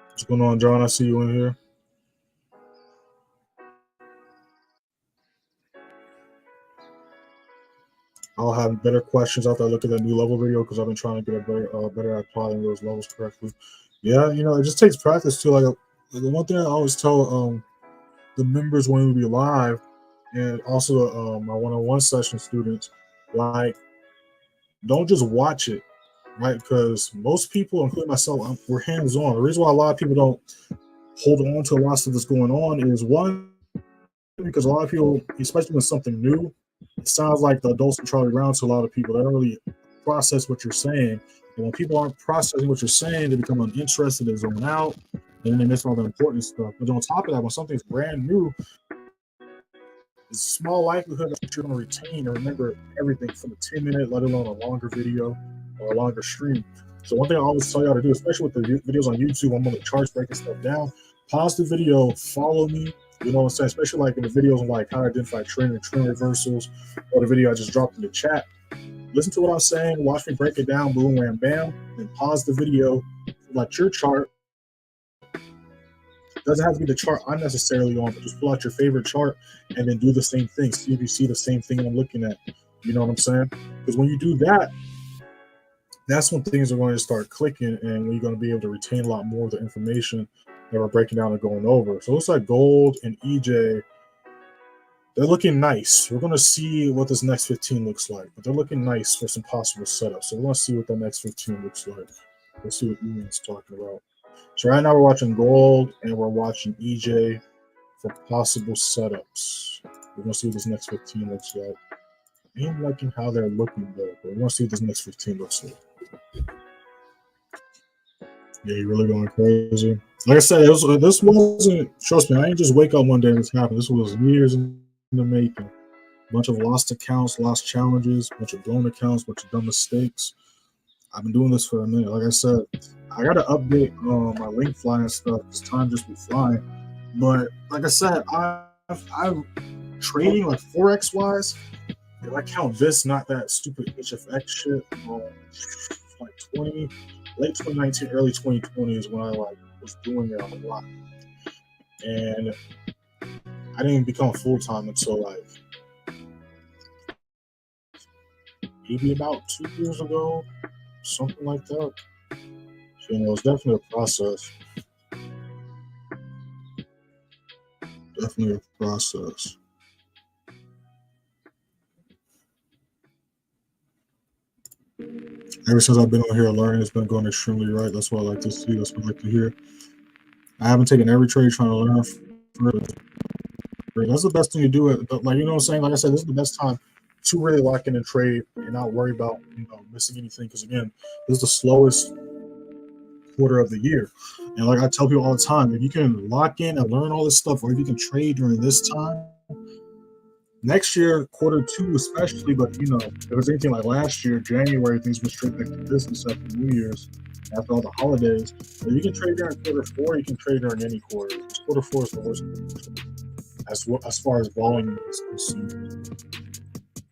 What's going on, John? I see you in here. I'll have better questions after I look at that new level video because I've been trying to get a better at applying those levels correctly. Yeah, you know, it just takes practice too. Like the one thing I always tell the members when we be live, and also my one-on-one session students, like, don't just watch it, right? Because most people, including myself, we're hands-on. The reason why a lot of people don't hold on to a lot of stuff that's going on is one, because a lot of people, especially when something new, it sounds like the adults in Charlie Brown to a lot of people. They don't really process what you're saying. And when people aren't processing what you're saying, they become uninterested, they zone out, and then they miss all the important stuff. But on top of that, when something's brand new, there's a small likelihood that you're going to retain and remember everything from a 10-minute, let alone a longer video or a longer stream. So one thing I always tell y'all to do, especially with the videos on YouTube, I'm on the charts breaking stuff down. Pause the video, follow me. You know what I'm saying? Especially like in the videos on like how to identify trend and trend reversals, or the video I just dropped in the chat. Listen to what I'm saying, watch me break it down, boom, wham, bam, then pause the video, like your chart. It doesn't have to be the chart I'm necessarily on, but just pull out your favorite chart and then do the same thing. See if you see the same thing I'm looking at. You know what I'm saying? Because when you do that, that's when things are going to start clicking and when you're going to be able to retain a lot more of the information that we're breaking down and going over. So it looks like gold and EJ, they're looking nice. We're going to see what this next 15 looks like, but they're looking nice for some possible setups. So we're going to see what the next 15 looks like. Let's see what Ian's talking about. So right now we're watching gold and we're watching EJ for possible setups. We're going to see what this next 15 looks like. I ain't liking how they're looking though, but we're going to see what this next 15 looks like. Yeah, you're really going crazy. Like I said, this wasn't, trust me, I didn't just wake up one day and this happened. This was years in the making. A bunch of lost accounts, lost challenges, a bunch of blown accounts, a bunch of dumb mistakes. I've been doing this for a minute. Like I said, I got to update my link fly and stuff because time just be flying. But like I said, I'm trading like Forex wise. If I count this, not that stupid HFX shit, like late 2019, early 2020 is when I like was doing it a lot, and I didn't become full time until like maybe about 2 years ago, something like that. So, you know, it's definitely a process. Definitely a process. Ever since I've been on here learning, it's been going extremely right. That's what I like to see. That's what I like to hear. I haven't taken every trade trying to learn further. That's the best thing to do. Like, you know what I'm saying? Like I said, this is the best time to really lock in and trade and not worry about, you know, missing anything. Because again, this is the slowest quarter of the year. And like I tell people all the time, if you can lock in and learn all this stuff, or if you can trade during this time, next year, quarter two especially, but you know, if it's anything like last year, January, things went straight back to business after New Year's, after all the holidays. If you can trade during quarter four, you can trade during any quarter. Quarter four is the worst as far as volume is concerned.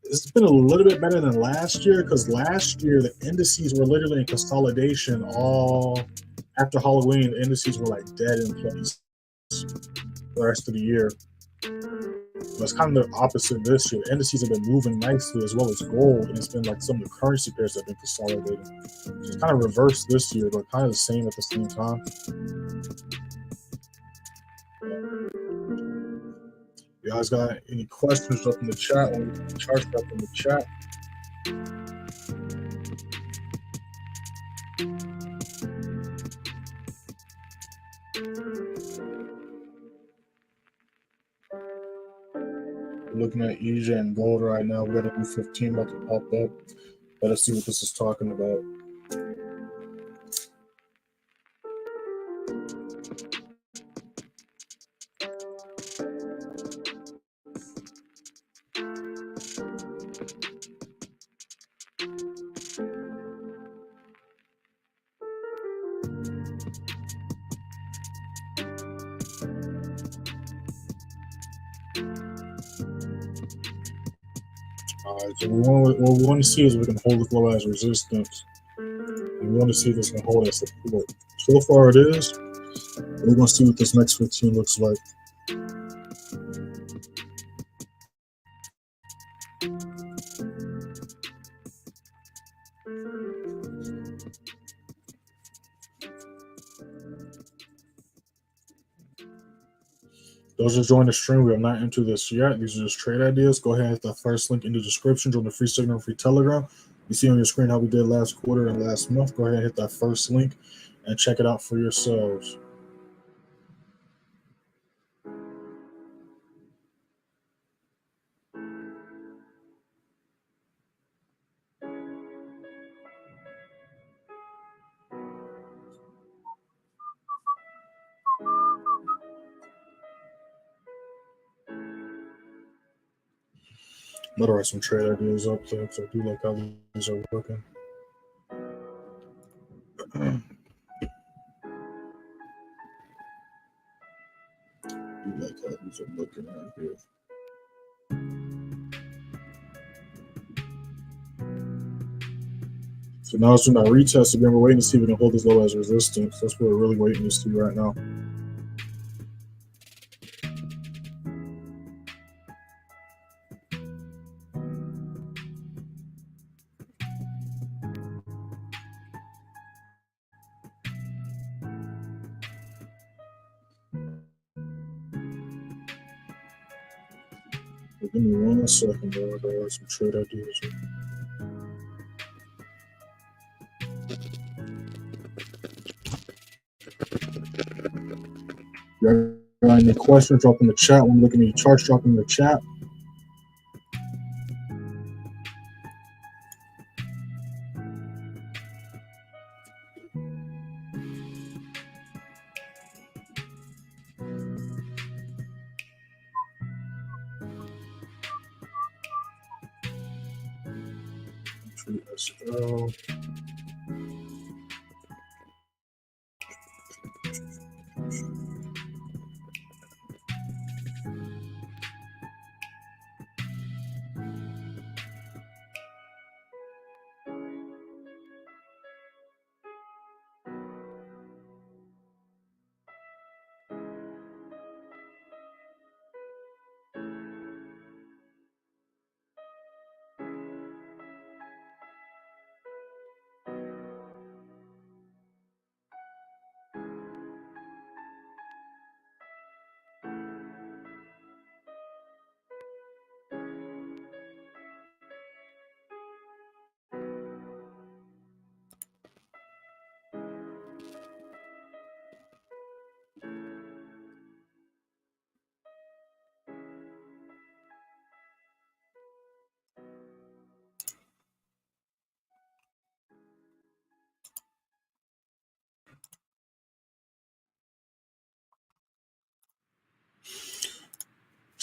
It's been a little bit better than last year, because last year the indices were literally in consolidation all after Halloween. The indices were like dead in place the rest of the year. But it's kind of the opposite this year. Indices have been moving nicely, as well as gold, and it's been like some of the currency pairs that have been consolidating. So it's kind of reversed this year, but kind of the same at the same time. You guys got any questions up in the chat? Or charts up in the chat? We're looking at EJ and gold right now. We got a new 15 about to pop up. Let's see what this is talking about. Alright, so what we want to see is if we can hold this low as resistance. And we want to see if this can hold as support. So far it is. We're going to see what this next 15 looks like. Those who join the stream, we are not into this yet. These are just trade ideas. Go ahead and hit the first link in the description. Join the free signal, free Telegram. You see on your screen how we did last quarter and last month. Go ahead and hit that first link and check it out for yourselves. I'm gonna write some trade ideas up there because I do like how these are working. I do like how these are looking right here. So now it's doing that retest again. We're waiting to see if we can hold this low as resistance. That's what we're really waiting to see right now. Give me 1 second, bro. I gotta write some trade ideas. You got any questions? Drop in the chat. When looking at your charts, drop in the chat. SL.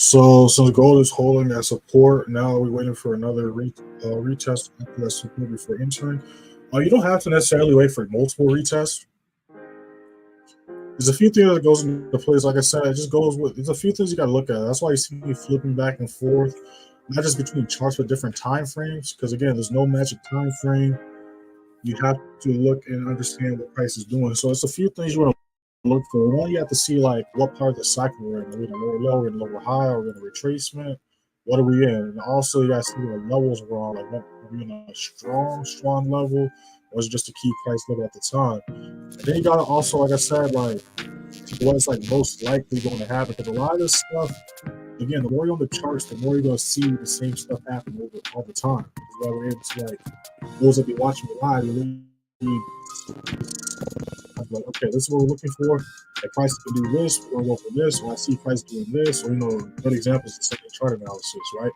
So since gold is holding that support, now we're waiting for another retest after that support before entering. You don't have to necessarily wait for multiple retests. There's a few things that goes into place. Like I said, it just goes with. There's a few things you got to look at. That's why you see me flipping back and forth, not just between charts but different time frames. Because again, there's no magic time frame. You have to look and understand what price is doing. So it's a few things you want to look for. One, you have to see like what part of the cycle we're in. Are we in a lower low, we're in a lower high, or we're in a retracement? What are we in? And also you got to see what levels we're on. Like, are we in a strong level, or is it just a key price level at the time? And then you got to also, like I said, like what's like most likely going to happen. Because a lot of this stuff, again, the more you're on the charts, the more you're going to see the same stuff happen over all the time. That's why we're able to, like, those that be watching me live, like, okay, this is what we're looking for. Like, price can do this, we're gonna go for this, or I see price doing this, or good examples of second chart analysis, right?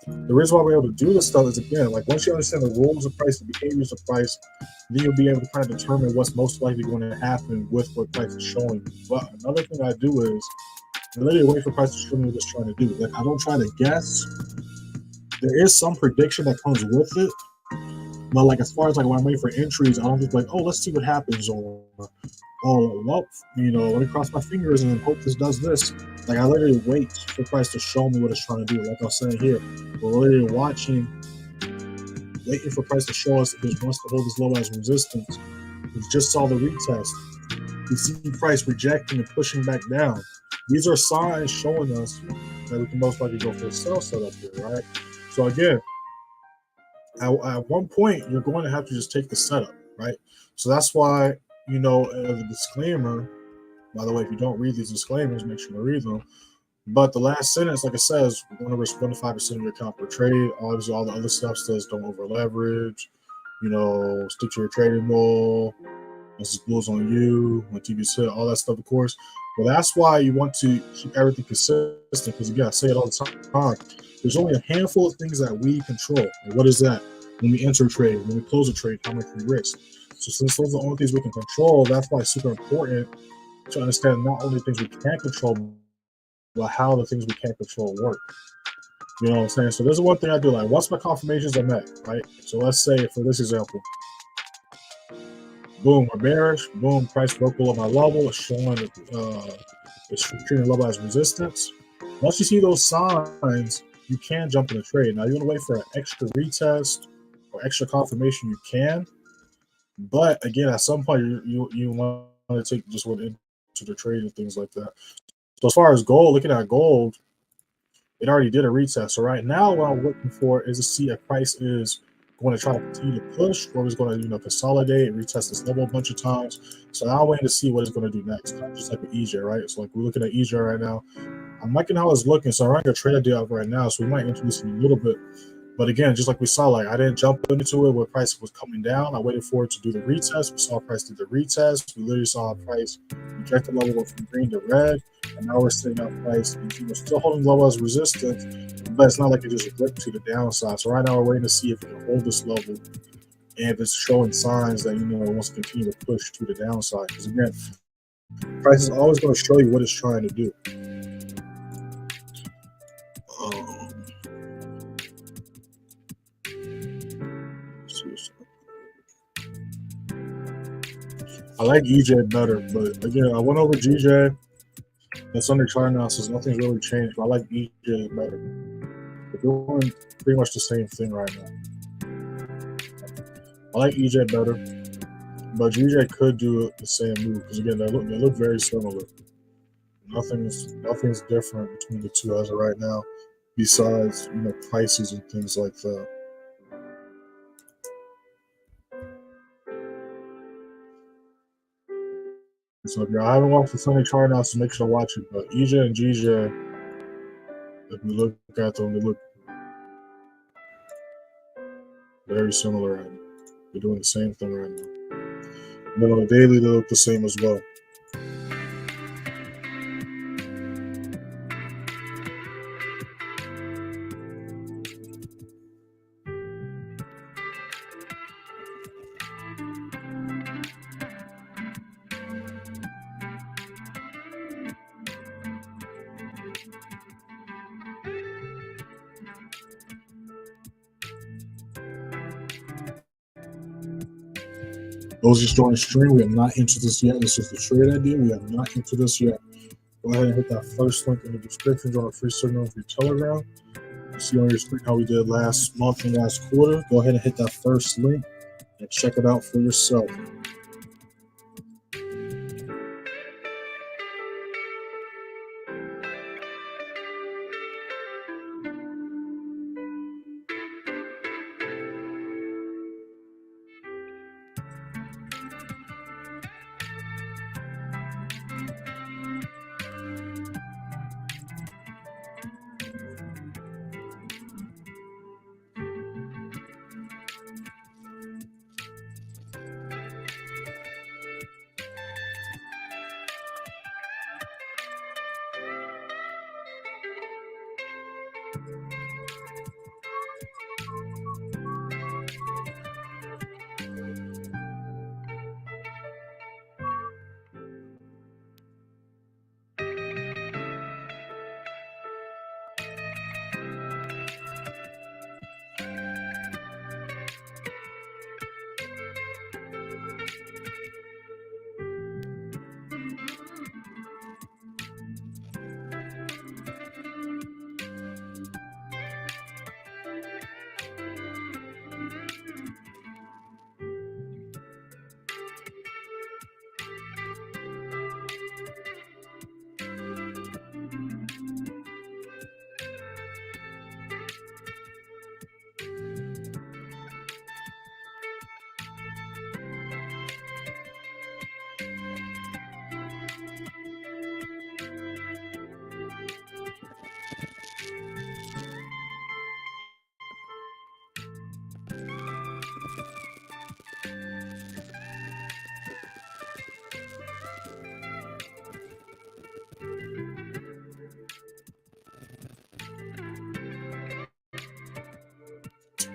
The reason why we're able to do this stuff is, again, like once you understand the rules of price, the behaviors of price, then you'll be able to kind of determine what's most likely going to happen with what price is showing. But another thing I do is I literally wait for price to show me what it's trying to do. Like, I don't try to guess. There is some prediction that comes with it. But like as far as like when I'm waiting for entries, I don't just like, oh, let's see what happens, or oh, well, let me cross my fingers and hope this does this. Like, I literally wait for price to show me what it's trying to do. Like I was saying here, we're literally waiting for price to show us if it wants to hold this low as resistance. We just saw the retest. We see price rejecting and pushing back down. These are signs showing us that we can most likely go for a sell setup here, right? So again, at one point, you're going to have to just take the setup, right? So that's why, the disclaimer, by the way, if you don't read these disclaimers, make sure to read them. But the last sentence, like it says, 1 to 5% of your account per trade. Obviously, all the other stuff says don't over leverage, stick to your trading goal. This is blues on you, when TV's hit, all that stuff, of course. But that's why you want to keep everything consistent, because again, I say it all the time. There's only a handful of things that we control. And what is that? When we enter a trade, when we close a trade, how much we risk. So since those are the only things we can control, that's why it's super important to understand not only things we can't control, but how the things we can't control work. You know what I'm saying? So there's one thing I do. Like, once my confirmations are met, right? So let's say, for this example, boom, we're bearish. Boom, price broke below my level. It's showing it's treating level as resistance. Once you see those signs, you can jump in the trade. Now, you want to wait for an extra retest or extra confirmation, you can. But again, at some point, you want to take just what into the trade and things like that. So as far as gold, looking at gold, it already did a retest. So right now, what I'm looking for is to see if price is going to try to continue to push, or is going to consolidate, retest this level a bunch of times. So now I'm waiting to see what it's going to do next. Just like with EJ, right? So like we're looking at EJ right now. I'm liking how it's looking. So I'm running a trade idea up right now. So we might introduce it a little bit. But again, just like we saw, like I didn't jump into it where price was coming down. I waited for it to do the retest. We saw price do the retest. We literally saw price reject the level, go from green to red. And now we're sitting at price and still holding level as resistance, but it's not like it just ripped to the downside. So right now we're waiting to see if it can hold this level and if it's showing signs that it wants to continue to push to the downside. Because again, price is always going to show you what it's trying to do. I like EJ better, but again, I went over GJ. And Sunday chart analysis, nothing's really changed. But I like EJ better. They're doing pretty much the same thing right now. I like EJ better, but GJ could do the same move because again, they look very similar. Nothing's different between the two as of right now, besides prices and things like that. So if you haven't watched the Sunday chart analysis, make sure to watch it. But EJ and GJ, if we look at them, they look very similar right now. They're doing the same thing right now. And then on the daily, they look the same as well. Those just joining the stream, we have not entered this yet. This is the trade idea. We have not entered this yet. Go ahead and hit that first link in the description. Join a free signal for your Telegram. You see on your screen how we did last month and last quarter. Go ahead and hit that first link and check it out for yourself.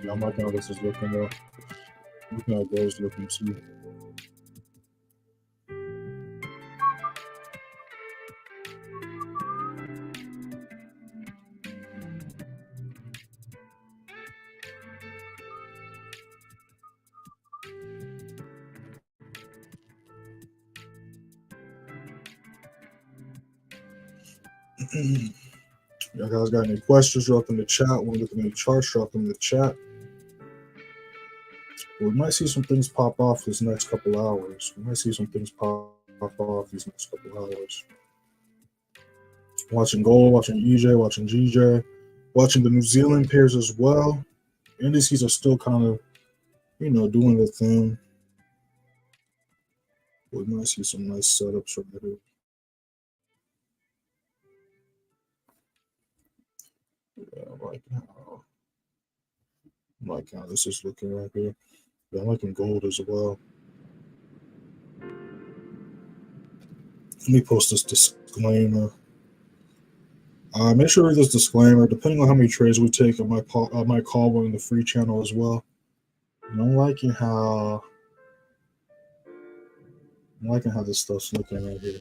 Yeah, I'm liking how this is looking though. Looking how gold is looking too. Y'all guys got any questions? Drop in the chat. When looking at the charts, drop them in the chat. We might see some things pop off this next couple hours. We might see some things pop off these next couple hours. Watching gold, watching EJ, watching GJ, watching the New Zealand pairs as well. Indices are still kind of, you know, doing the thing. We might see some nice setups right here. Yeah, I like how this is looking right here. Yeah, I'm liking gold as well. Let me post this disclaimer. Make sure to read this disclaimer. Depending on how many trades we take, I might call one in the free channel as well. And I'm liking how this stuff's looking right here.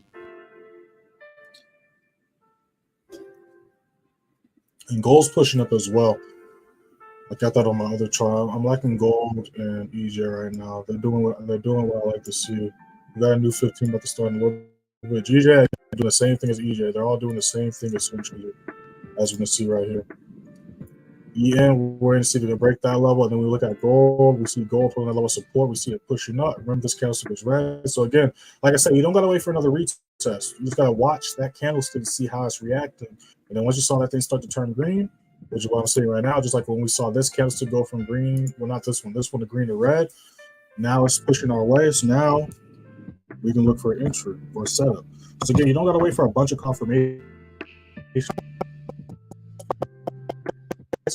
And gold's pushing up as well. I got that on my other chart. I'm liking gold and EJ right now. They're doing what I like to see. We got a new 15 about to start in a little bit. GJ doing the same thing as EJ. They're all doing the same thing essentially, as we can see right here. EN, we're going to see to break that level, and then we look at gold. We see gold holding that level of support. We see it pushing up. Remember, this candlestick is red. So again, like I said, you don't got to wait for another retest. You just got to watch that candlestick to see how it's reacting. And then once you saw that thing start to turn green, which is what I'm saying right now, just like when we saw this candlestick go from green, well, not this one to green to red. Now it's pushing our way. So now we can look for an entry or a setup. So again, you don't got to wait for a bunch of confirmation. It's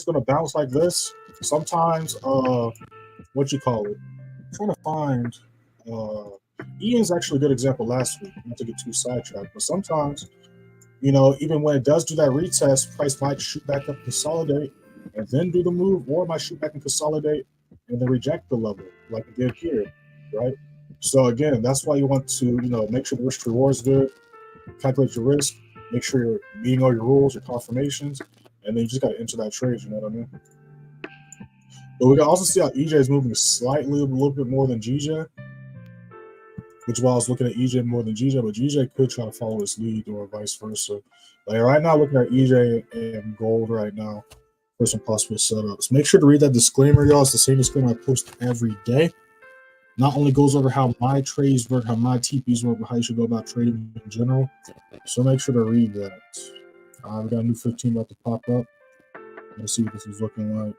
going to bounce like this. Sometimes, what you call it? I'm trying to find. Ian's actually a good example last week. Not to get too sidetracked, but sometimes, you know, even when it does do that retest, price might shoot back up, consolidate, and then do the move, or it might shoot back and consolidate and then reject the level like it did here, right? So again, that's why you want to, you know, make sure the risk reward is good, calculate your risk, make sure you're meeting all your rules, your confirmations, and then you just got to enter that trade. You know what I mean? But we can also see how EJ is moving slightly, a little bit more than GJ. which is why I was looking at EJ more than GJ, but GJ could try to follow its lead or vice versa. Like right now, looking at EJ and gold right now for some possible setups. Make sure to read that disclaimer, y'all. It's the same disclaimer I post every day. Not only goes over how my trades work, how my TPs work, but how you should go about trading in general. So make sure to read that. We got a new 15 about to pop up. Let's see what this is looking like.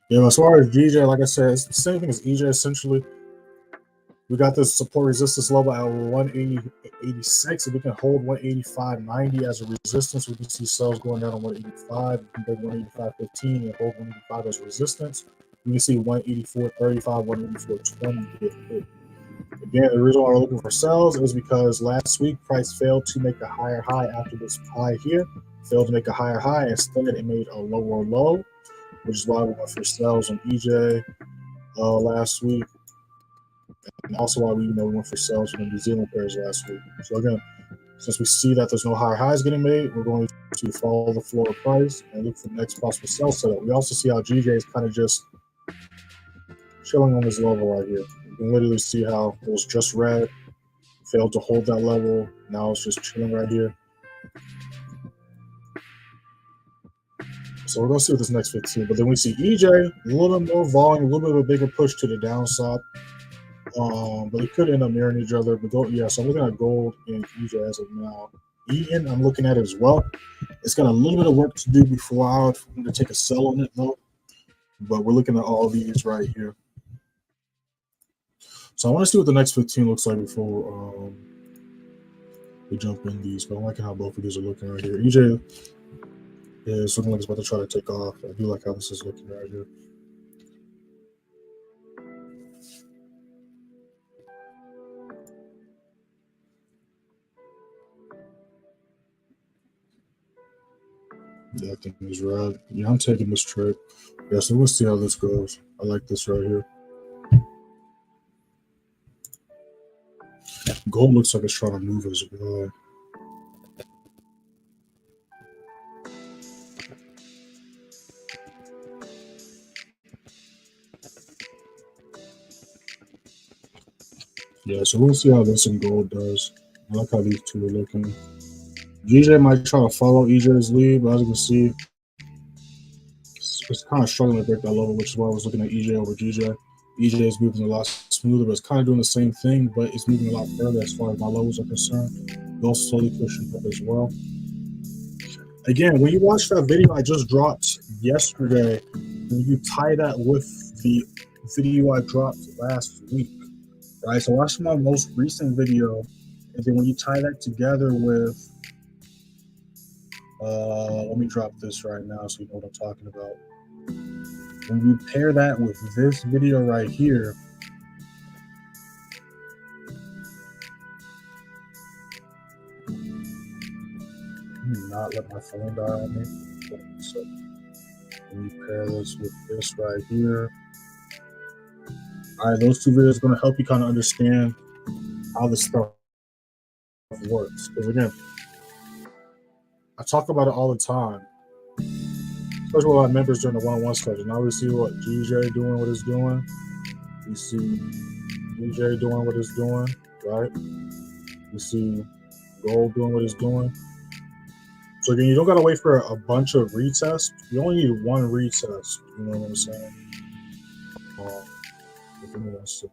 Yeah, as far as GJ, like I said, it's the same thing as EJ essentially. We got this support resistance level at 180.86. If we can hold 185.90 as a resistance, we can see sales going down on 185. We can break 185.15 and hold 185 as resistance. We can see 184.35, 184.20 get hit. Again, the reason why we're looking for sales is because last week price failed to make a higher high after this high here. Failed to make a higher high. Instead, it made a lower low, which is why we went for sales on EJ last week. And also why we went for sales on the New Zealand pairs last week. So again, since we see that there's no higher highs getting made, we're going to follow the floor price and look for the next possible sell setup. We also see how GJ is kind of just chilling on this level right here. You can literally see how it was just red, failed to hold that level. Now it's just chilling right here. So we're going to see what this next 15. But then we see EJ, a little bit more volume, a little bit of a bigger push to the downside. But it could end up mirroring each other. But gold, yeah, so I'm looking at gold and EJ as of now. EN, I'm looking at it as well. It's got a little bit of work to do before I'm going to take a sell on it, though. But we're looking at all these right here. So I want to see what the next 15 looks like before we jump in these. But I'm liking how both of these are looking right here. EJ is looking like it's about to try to take off. I do like how this is looking right here. Yeah, I think he's right. Yeah, I'm taking this trade. Yeah, so we'll see how this goes. I like this right here. Gold looks like it's trying to move as well. Yeah, so we'll see how this and gold does. I like how these two are looking. GJ might try to follow EJ's lead, but as you can see, it's kind of struggling to break that level, which is why I was looking at EJ over GJ. EJ is moving a lot smoother, but it's kind of doing the same thing, but it's moving a lot further as far as my levels are concerned. Gold slowly pushing up as well. Again, when you watch that video I just dropped yesterday, when you tie that with the video I dropped last week, right? So watch my most recent video, and then when you tie that together with, let me drop this right now so you know what I'm talking about. When you pair that with this video right here, not let my phone die on me. So when you pair this with this right here, all right, those two videos are going to help you kind of understand how this stuff works. Because again, I talk about it all the time, especially with our members during the one-on-one schedule. Now we see what GJ doing, what it's doing. We see GJ doing what it's doing, right? We see gold doing what it's doing. So again, you don't gotta wait for a bunch of retests. You only need one retest. You know what I'm saying? Give me 1 second.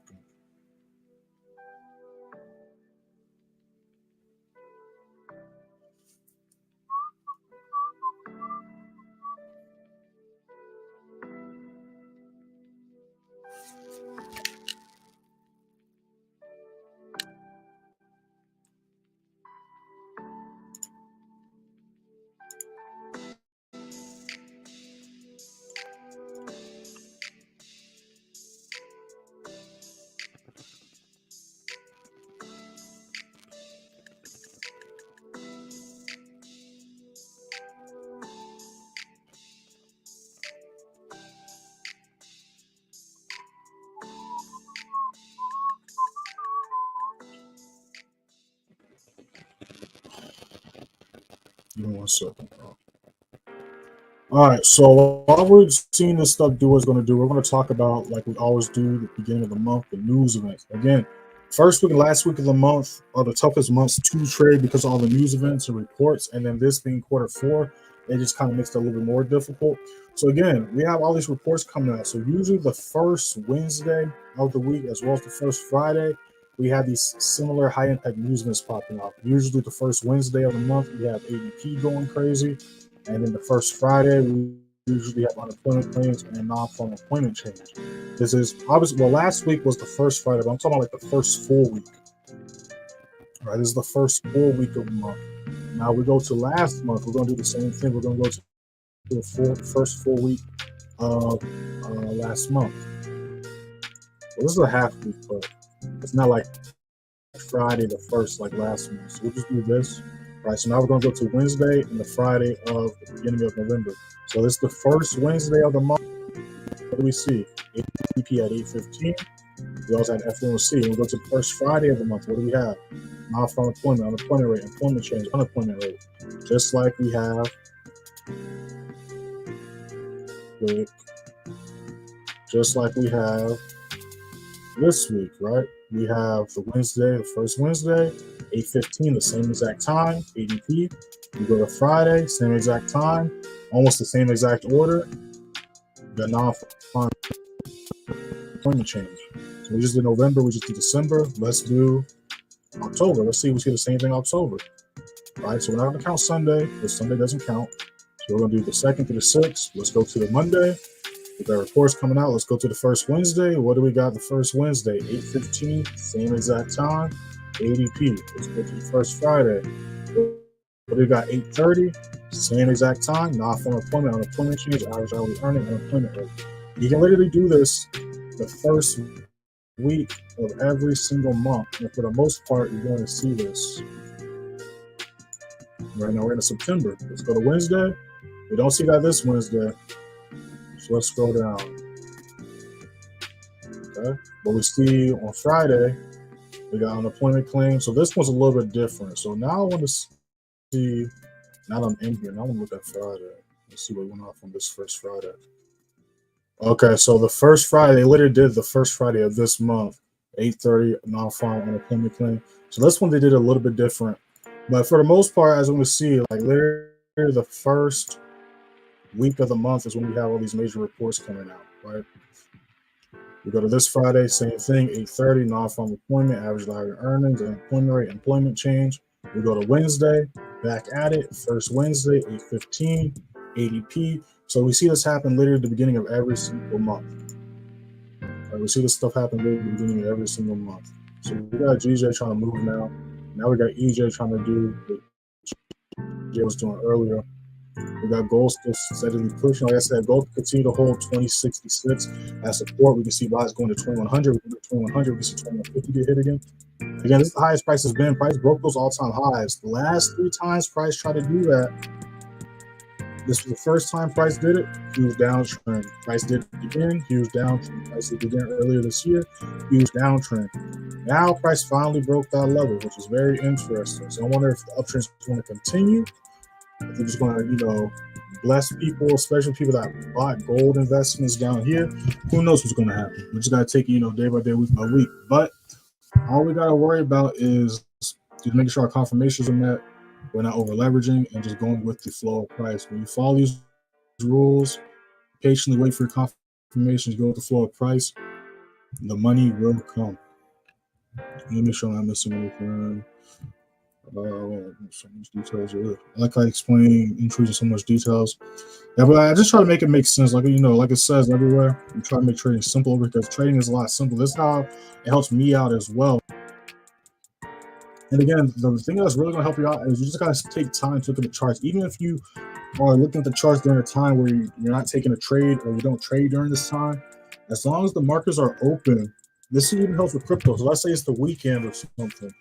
Give me 1 second. All right, so while we're seeing this stuff do what it's going to do, we're going to talk about, like we always do at the beginning of the month, the news events. Again, first week and last week of the month are the toughest months to trade because of all the news events and reports. And then this being quarter four, it just kind of makes it a little bit more difficult. So again, we have all these reports coming out. So usually the first Wednesday of the week, as well as the first Friday, we have these similar high impact news events popping up. Usually the first Wednesday of the month, we have ADP going crazy. And then the first Friday, we usually have unemployment claims and non-farm employment change. This is obviously, well, last week was the first Friday, but I'm talking about like the first full week. All right, this is the first full week of the month. Now we go to last month, we're going to do the same thing. We're going to go to the first full week of last month. Well, this is a half week, but it's not like Friday the first like last month. So we'll just do this. Right, so now we're going to go to Wednesday and the Friday of the beginning of November. So this is the first Wednesday of the month. What do we see? ADP at 8:15. We also had FOMC. And we go to the first Friday of the month. What do we have? Non-farm employment, unemployment rate, employment change, unemployment rate. Just like we have this week, right? We have the Wednesday, the first Wednesday, 8:15, the same exact time, ADP. We go to Friday, same exact time, almost the same exact order. We got non-farm employment change. So we just did November, we just did December. Let's do October. Let's see if we see the same thing October. All right, so we're not going to count Sunday because Sunday doesn't count. So we're going to do the 2nd to the 6th. Let's go to the Monday. We got reports coming out. Let's go to the first Wednesday. What do we got the first Wednesday? 8:15, same exact time. ADP. Let's go to the first Friday. What do we got? 8:30, same exact time. Non-farm employment, unemployment change, average hourly earning, unemployment rate. You can literally do this the first week of every single month. And for the most part, you're going to see this. Right now, we're in September. Let's go to Wednesday. We don't see that this Wednesday. So let's scroll down. Okay. But we see on Friday, we got unemployment claims. So this one's a little bit different. So now I want to see, now I'm in here. Now I want to look at Friday. Let's see what went on from this first Friday. Okay, so the first Friday, they literally did the first Friday of this month, 8:30, non-farm unemployment claim. So this one they did a little bit different. But for the most part, as we see, like literally the first week of the month is when we have all these major reports coming out, right? We go to this Friday, same thing, 8:30, non-farm employment, average hourly earnings, unemployment rate, employment change. We go to Wednesday, back at it, first Wednesday, 8:15, ADP. So we see this happen literally at the beginning of every single month. Right, we see this stuff happen literally at the beginning of every single month. So we got GJ trying to move now. Now we got EJ trying to do what GJ was doing earlier. We got gold still steadily pushing. Like I said, gold continue to hold 2066 as support. We can see buys going to 2100. We can do 2100. We can see 2150 get hit again. Again, this is the highest price has been. Price broke those all-time highs. The last 3 times price tried to do that, this was the first time price did it, huge downtrend. Price did it again, huge downtrend. Price did it again earlier this year, huge downtrend. Now price finally broke that level, which is very interesting. So I wonder if the uptrend is going to continue. If they're just going to, bless people, especially people that bought gold investments down here. Who knows what's going to happen? We just got to take it, day by day, week by week. But all we got to worry about is just making sure our confirmations are met. We're not over leveraging and just going with the flow of price. When you follow these rules, patiently wait for your confirmations, go with the flow of price, the money will come. Let me make sure I'm not missing anything. So much details. I like how I explain intriguing so much details. Yeah, but I just try to make it make sense. Like like it says everywhere, we try to make trading simple because trading is a lot simpler. This is how it helps me out as well. And again, the thing that's really going to help you out is you just got to take time to look at the charts. Even if you are looking at the charts during a time where you're not taking a trade or you don't trade during this time, as long as the markets are open, this even helps with crypto. So let's say it's the weekend or something.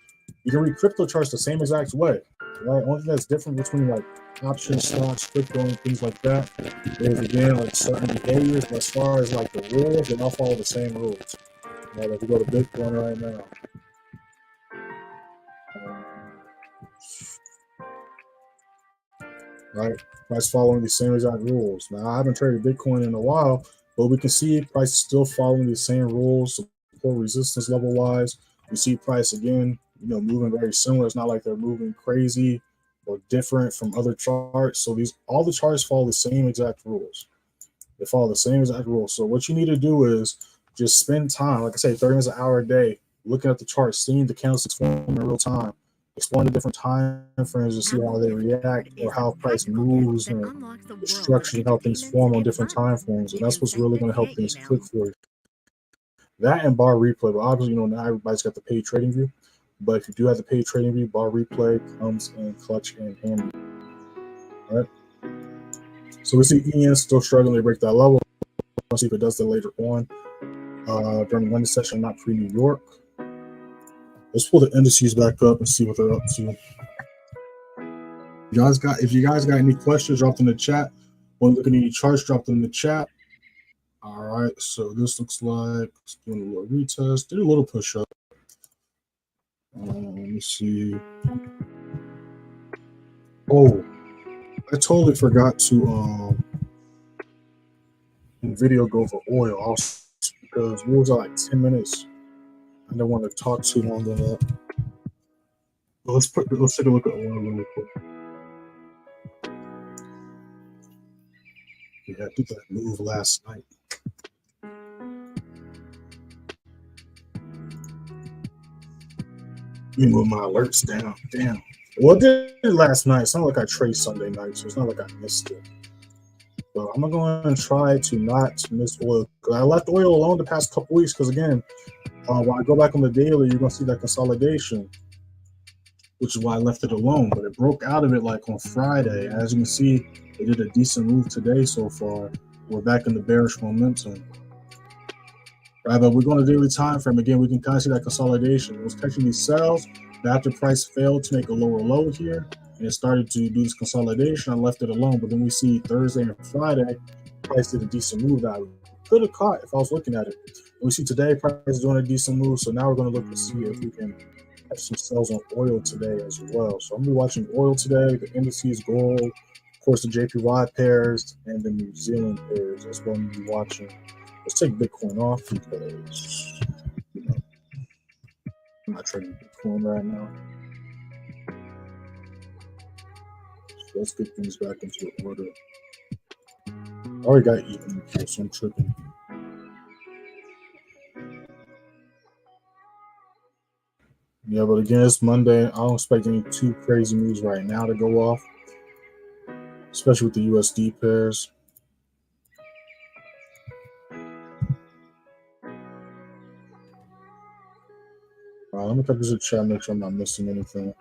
You can read crypto charts the same exact way, right? Only thing that's different between like options, stocks, crypto, and things like that is again like certain behaviors. But as far as like the rules, they all follow the same rules. Right? Like we go to Bitcoin right now. right? Price following the same exact rules. Now, I haven't traded Bitcoin in a while, but we can see price is still following the same rules, support resistance level wise. We see price again, moving very similar. It's not like they're moving crazy or different from other charts. So all the charts follow the same exact rules. They follow the same exact rules. So what you need to do is just spend time, like I say, 30 minutes, an hour a day, looking at the charts, seeing the candlesticks form in real time, exploring the different time frames to see how they react or how price moves and the structure and how things form on different time frames. And that's what's really going to help things click for you. That and bar replay. But obviously, not everybody's got the paid trading view. But if you do have the paid trading view, bar replay comes in clutch and handy. All right. So we see EN still struggling to break that level. We'll see if it does that later on during the Wednesday session, not pre-New York. Let's pull the indices back up and see what they're up to. If you guys got any questions, drop them in the chat. Want to look at any charts, drop them in the chat. All right, so this looks like it's doing a little retest. Did a little push up. Let me see. Oh, I totally forgot to video go for oil also, because we was at like 10 minutes. I don't want to talk too long on that. But let's take a look at oil really quick. Yeah, I did that move last night. Let me move my alerts down. Damn. Well, I did it last night. It's not like I trade Sunday night, so it's not like I missed it. But I'm going to try to not miss oil. I left oil alone the past couple weeks because, again, when I go back on the daily, you're going to see that consolidation, which is why I left it alone. But it broke out of it like on Friday. As you can see, it did a decent move today so far. We're back in the bearish momentum. Right, but we're going to daily time frame. Again, we can kind of see that consolidation. It was catching these sells, but after price failed to make a lower low here, and it started to do this consolidation, I left it alone. But then we see Thursday and Friday, price did a decent move that I could have caught if I was looking at it. And we see today, price is doing a decent move. So now we're going to look to see if we can have some sells on oil today as well. So I'm going to be watching oil today, the indices, gold, of course, the JPY pairs, and the New Zealand pairs. That's what I'm going to be watching. Let's take Bitcoin off because I'm not trading Bitcoin right now. So let's get things back into order. I already got even here, so I'm tripping. Yeah, but again, it's Monday. I don't expect any too crazy moves right now to go off, especially with the USD pairs. All right, let me cut this to chat, make sure I'm not missing anything.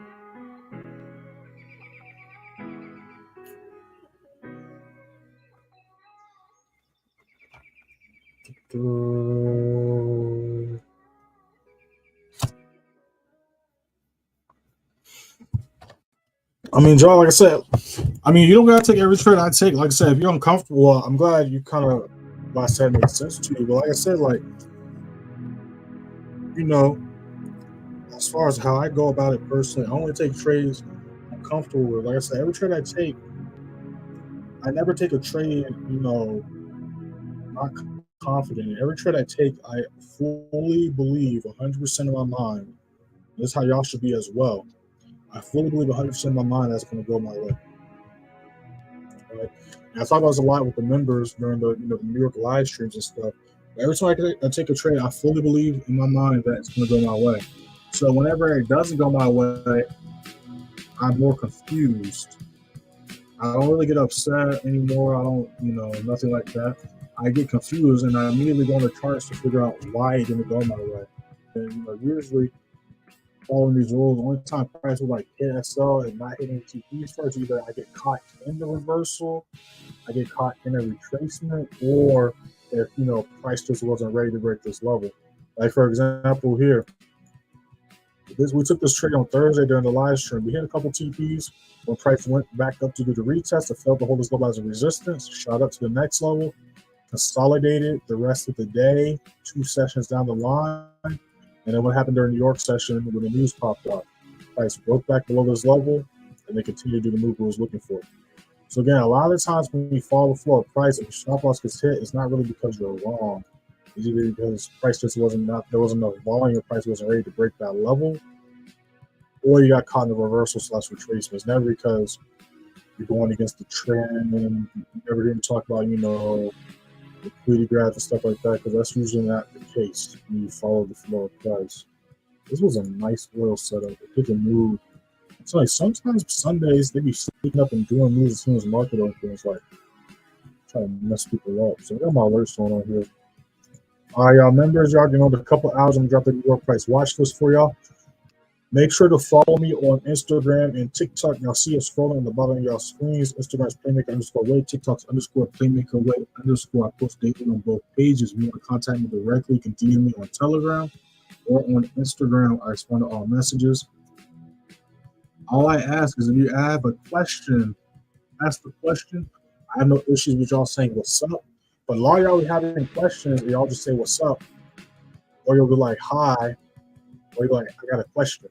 I mean, Joe, like I said, you don't gotta take every trade I take. Like I said, if you're uncomfortable, I'm glad you kind of what I said makes sense to you. But like I said, as far as how I go about it personally, I only take trades I'm comfortable with. Like I said, every trade I take, I never take a trade, not confident. Every trade I take, I fully believe 100% of my mind. This is how y'all should be as well. I fully believe 100% of my mind that's going to go my way. Right? And I talk about this a lot with the members during the the New York live streams and stuff. But every time I take a trade, I fully believe in my mind that it's going to go my way. So whenever it doesn't go my way, I'm more confused. I don't really get upset anymore. I don't, nothing like that. I get confused and I immediately go on the charts to figure out why it didn't go my way. And usually following these rules, the only time price will hit SL and not hitting TPs first, either I get caught in the reversal, I get caught in a retracement, or if price just wasn't ready to break this level. Like for example here, we took this trade on Thursday during the live stream. We hit a couple TPs when price went back up to do the retest. It failed to hold this level as a resistance, shot up to the next level, consolidated the rest of the day, 2 sessions down the line. And then what happened during the New York session when the news popped up? Price broke back below this level, and they continued to do the move it was looking for. So again, a lot of times when we follow the floor of price, if your stop loss gets hit, it's not really because you're wrong. It's either because price just wasn't there wasn't enough volume, price wasn't ready to break that level, or you got caught in the reversal / retracement. It's never because you're going against the trend, and you never hear me talk about, liquidity grabs and stuff like that, because that's usually not the case when you follow the floor of price. This was a nice oil setup. It could move. So like sometimes Sundays they be sneaking up and doing moves as soon as market opens, like trying to mess people up. So I got my alerts on here. All right, y'all members, y'all can know the couple hours I'm gonna drop the New York price watch list for y'all. Make sure to follow me on Instagram and TikTok. Y'all see it scrolling on the bottom of y'all screens. Instagram's Playmaker_Way, TikTok's _Playmaker_Way_. I post daily on both pages. If you want to contact me directly, you can DM me on Telegram or on Instagram. I respond to all messages. All I ask is if you have a question, ask the question. I have no issues with y'all saying what's up. But a lot of y'all be having questions, and y'all just say what's up, or you'll be like hi, or you're like I got a question.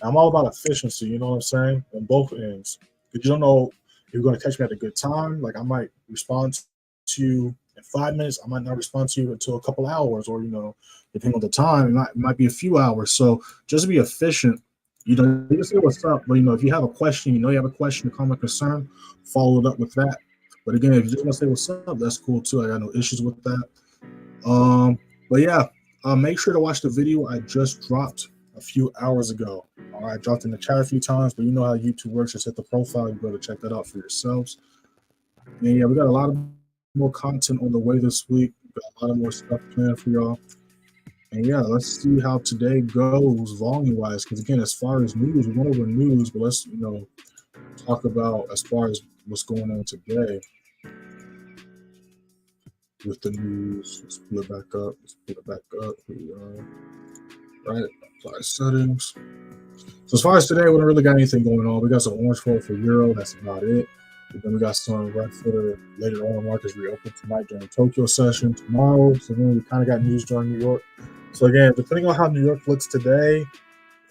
I'm all about efficiency, you know what I'm saying, on both ends. Because you don't know if you're going to catch me at a good time. Like I might respond to you in 5 minutes. I might not respond to you until a couple hours, or depending on the time, it might be a few hours. So just be efficient. You can say what's up, but if you have a question, you have a question, a comment, concern, follow it up with that. But again, if you just want to say what's up, that's cool too. I got no issues with that. But yeah, make sure to watch the video I just dropped a few hours ago. All right, I dropped in the chat a few times, but you know how YouTube works. Just hit the profile. You better check that out for yourselves. And yeah, we got a lot of more content on the way this week. We got a lot of more stuff planned for y'all. And yeah, let's see how today goes volume-wise. Because again, as far as news, we went over news, but let's talk about as far as what's going on today with the news. Let's pull it back up. Here we go. Right, apply settings. So as far as today, we don't really got anything going on. We got some orange floor for euro. That's about it. And then we got some red footer later on. Markets reopen tonight during Tokyo session. Tomorrow, so then we kind of got news during New York. So again, depending on how New York looks today,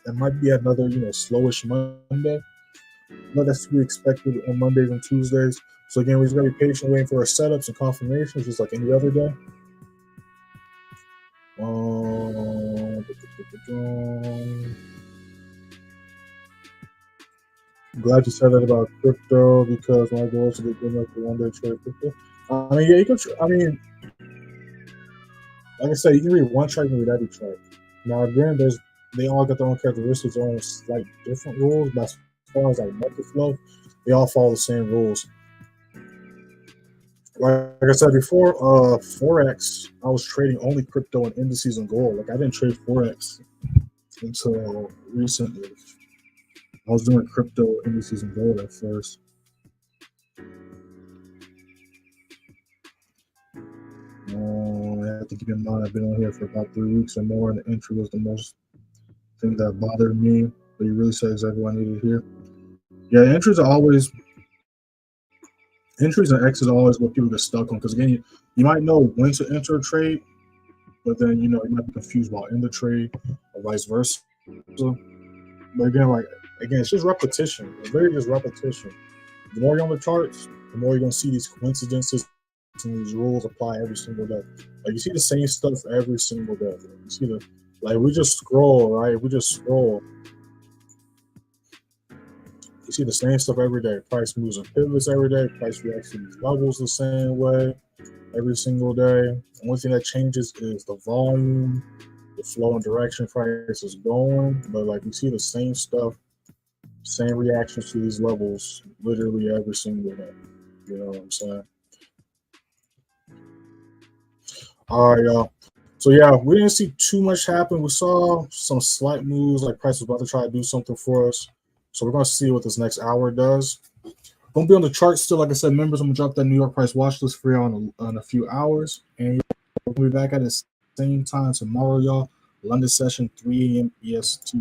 it might be another slowish Monday. But that's to be expected on Mondays and Tuesdays. So again, we just gotta be patient, waiting for our setups and confirmations, just like any other day. I'm glad you said that about crypto, because my goal is to get good enough to one day trade crypto. I mean, yeah, you can. Like I said, you can read one chart, you can read every chart. Now again, they all got their own characteristics, their own slight different rules. But as far as like market flow, they all follow the same rules. Like I said before, Forex, I was trading only crypto and indices and gold. Like I didn't trade Forex until recently. I was doing crypto, indices, and gold at first. I have to keep in mind I've been on here for about 3 weeks or more, and the entry was the most thing that bothered me. But you really said exactly what I needed to hear. Yeah, entries and X is always what people get stuck on, because again, you might know when to enter a trade, but then you might be confused while in the trade, or vice versa. But again, it's just repetition. It's very just repetition. The more you're on the charts, the more you're gonna see these coincidences and these rules apply every single day. Like you see the same stuff every single day. You see we just scroll, right? We just scroll. You see the same stuff every day. Price moves and pivots every day. Price reacts to these levels the same way every single day. The only thing that changes is the volume, the flow and direction price is going. But you see the same stuff, same reactions to these levels literally every single day. You know what I'm saying? All right, y'all. So yeah, we didn't see too much happen. We saw some slight moves, like price was about to try to do something for us. So we're gonna see what this next hour does. Gonna be on the chart still. Like I said, members, I'm gonna drop that New York price watch list for y'all in a few hours. And we'll be back at the same time tomorrow, y'all. London session, 3 a.m. EST.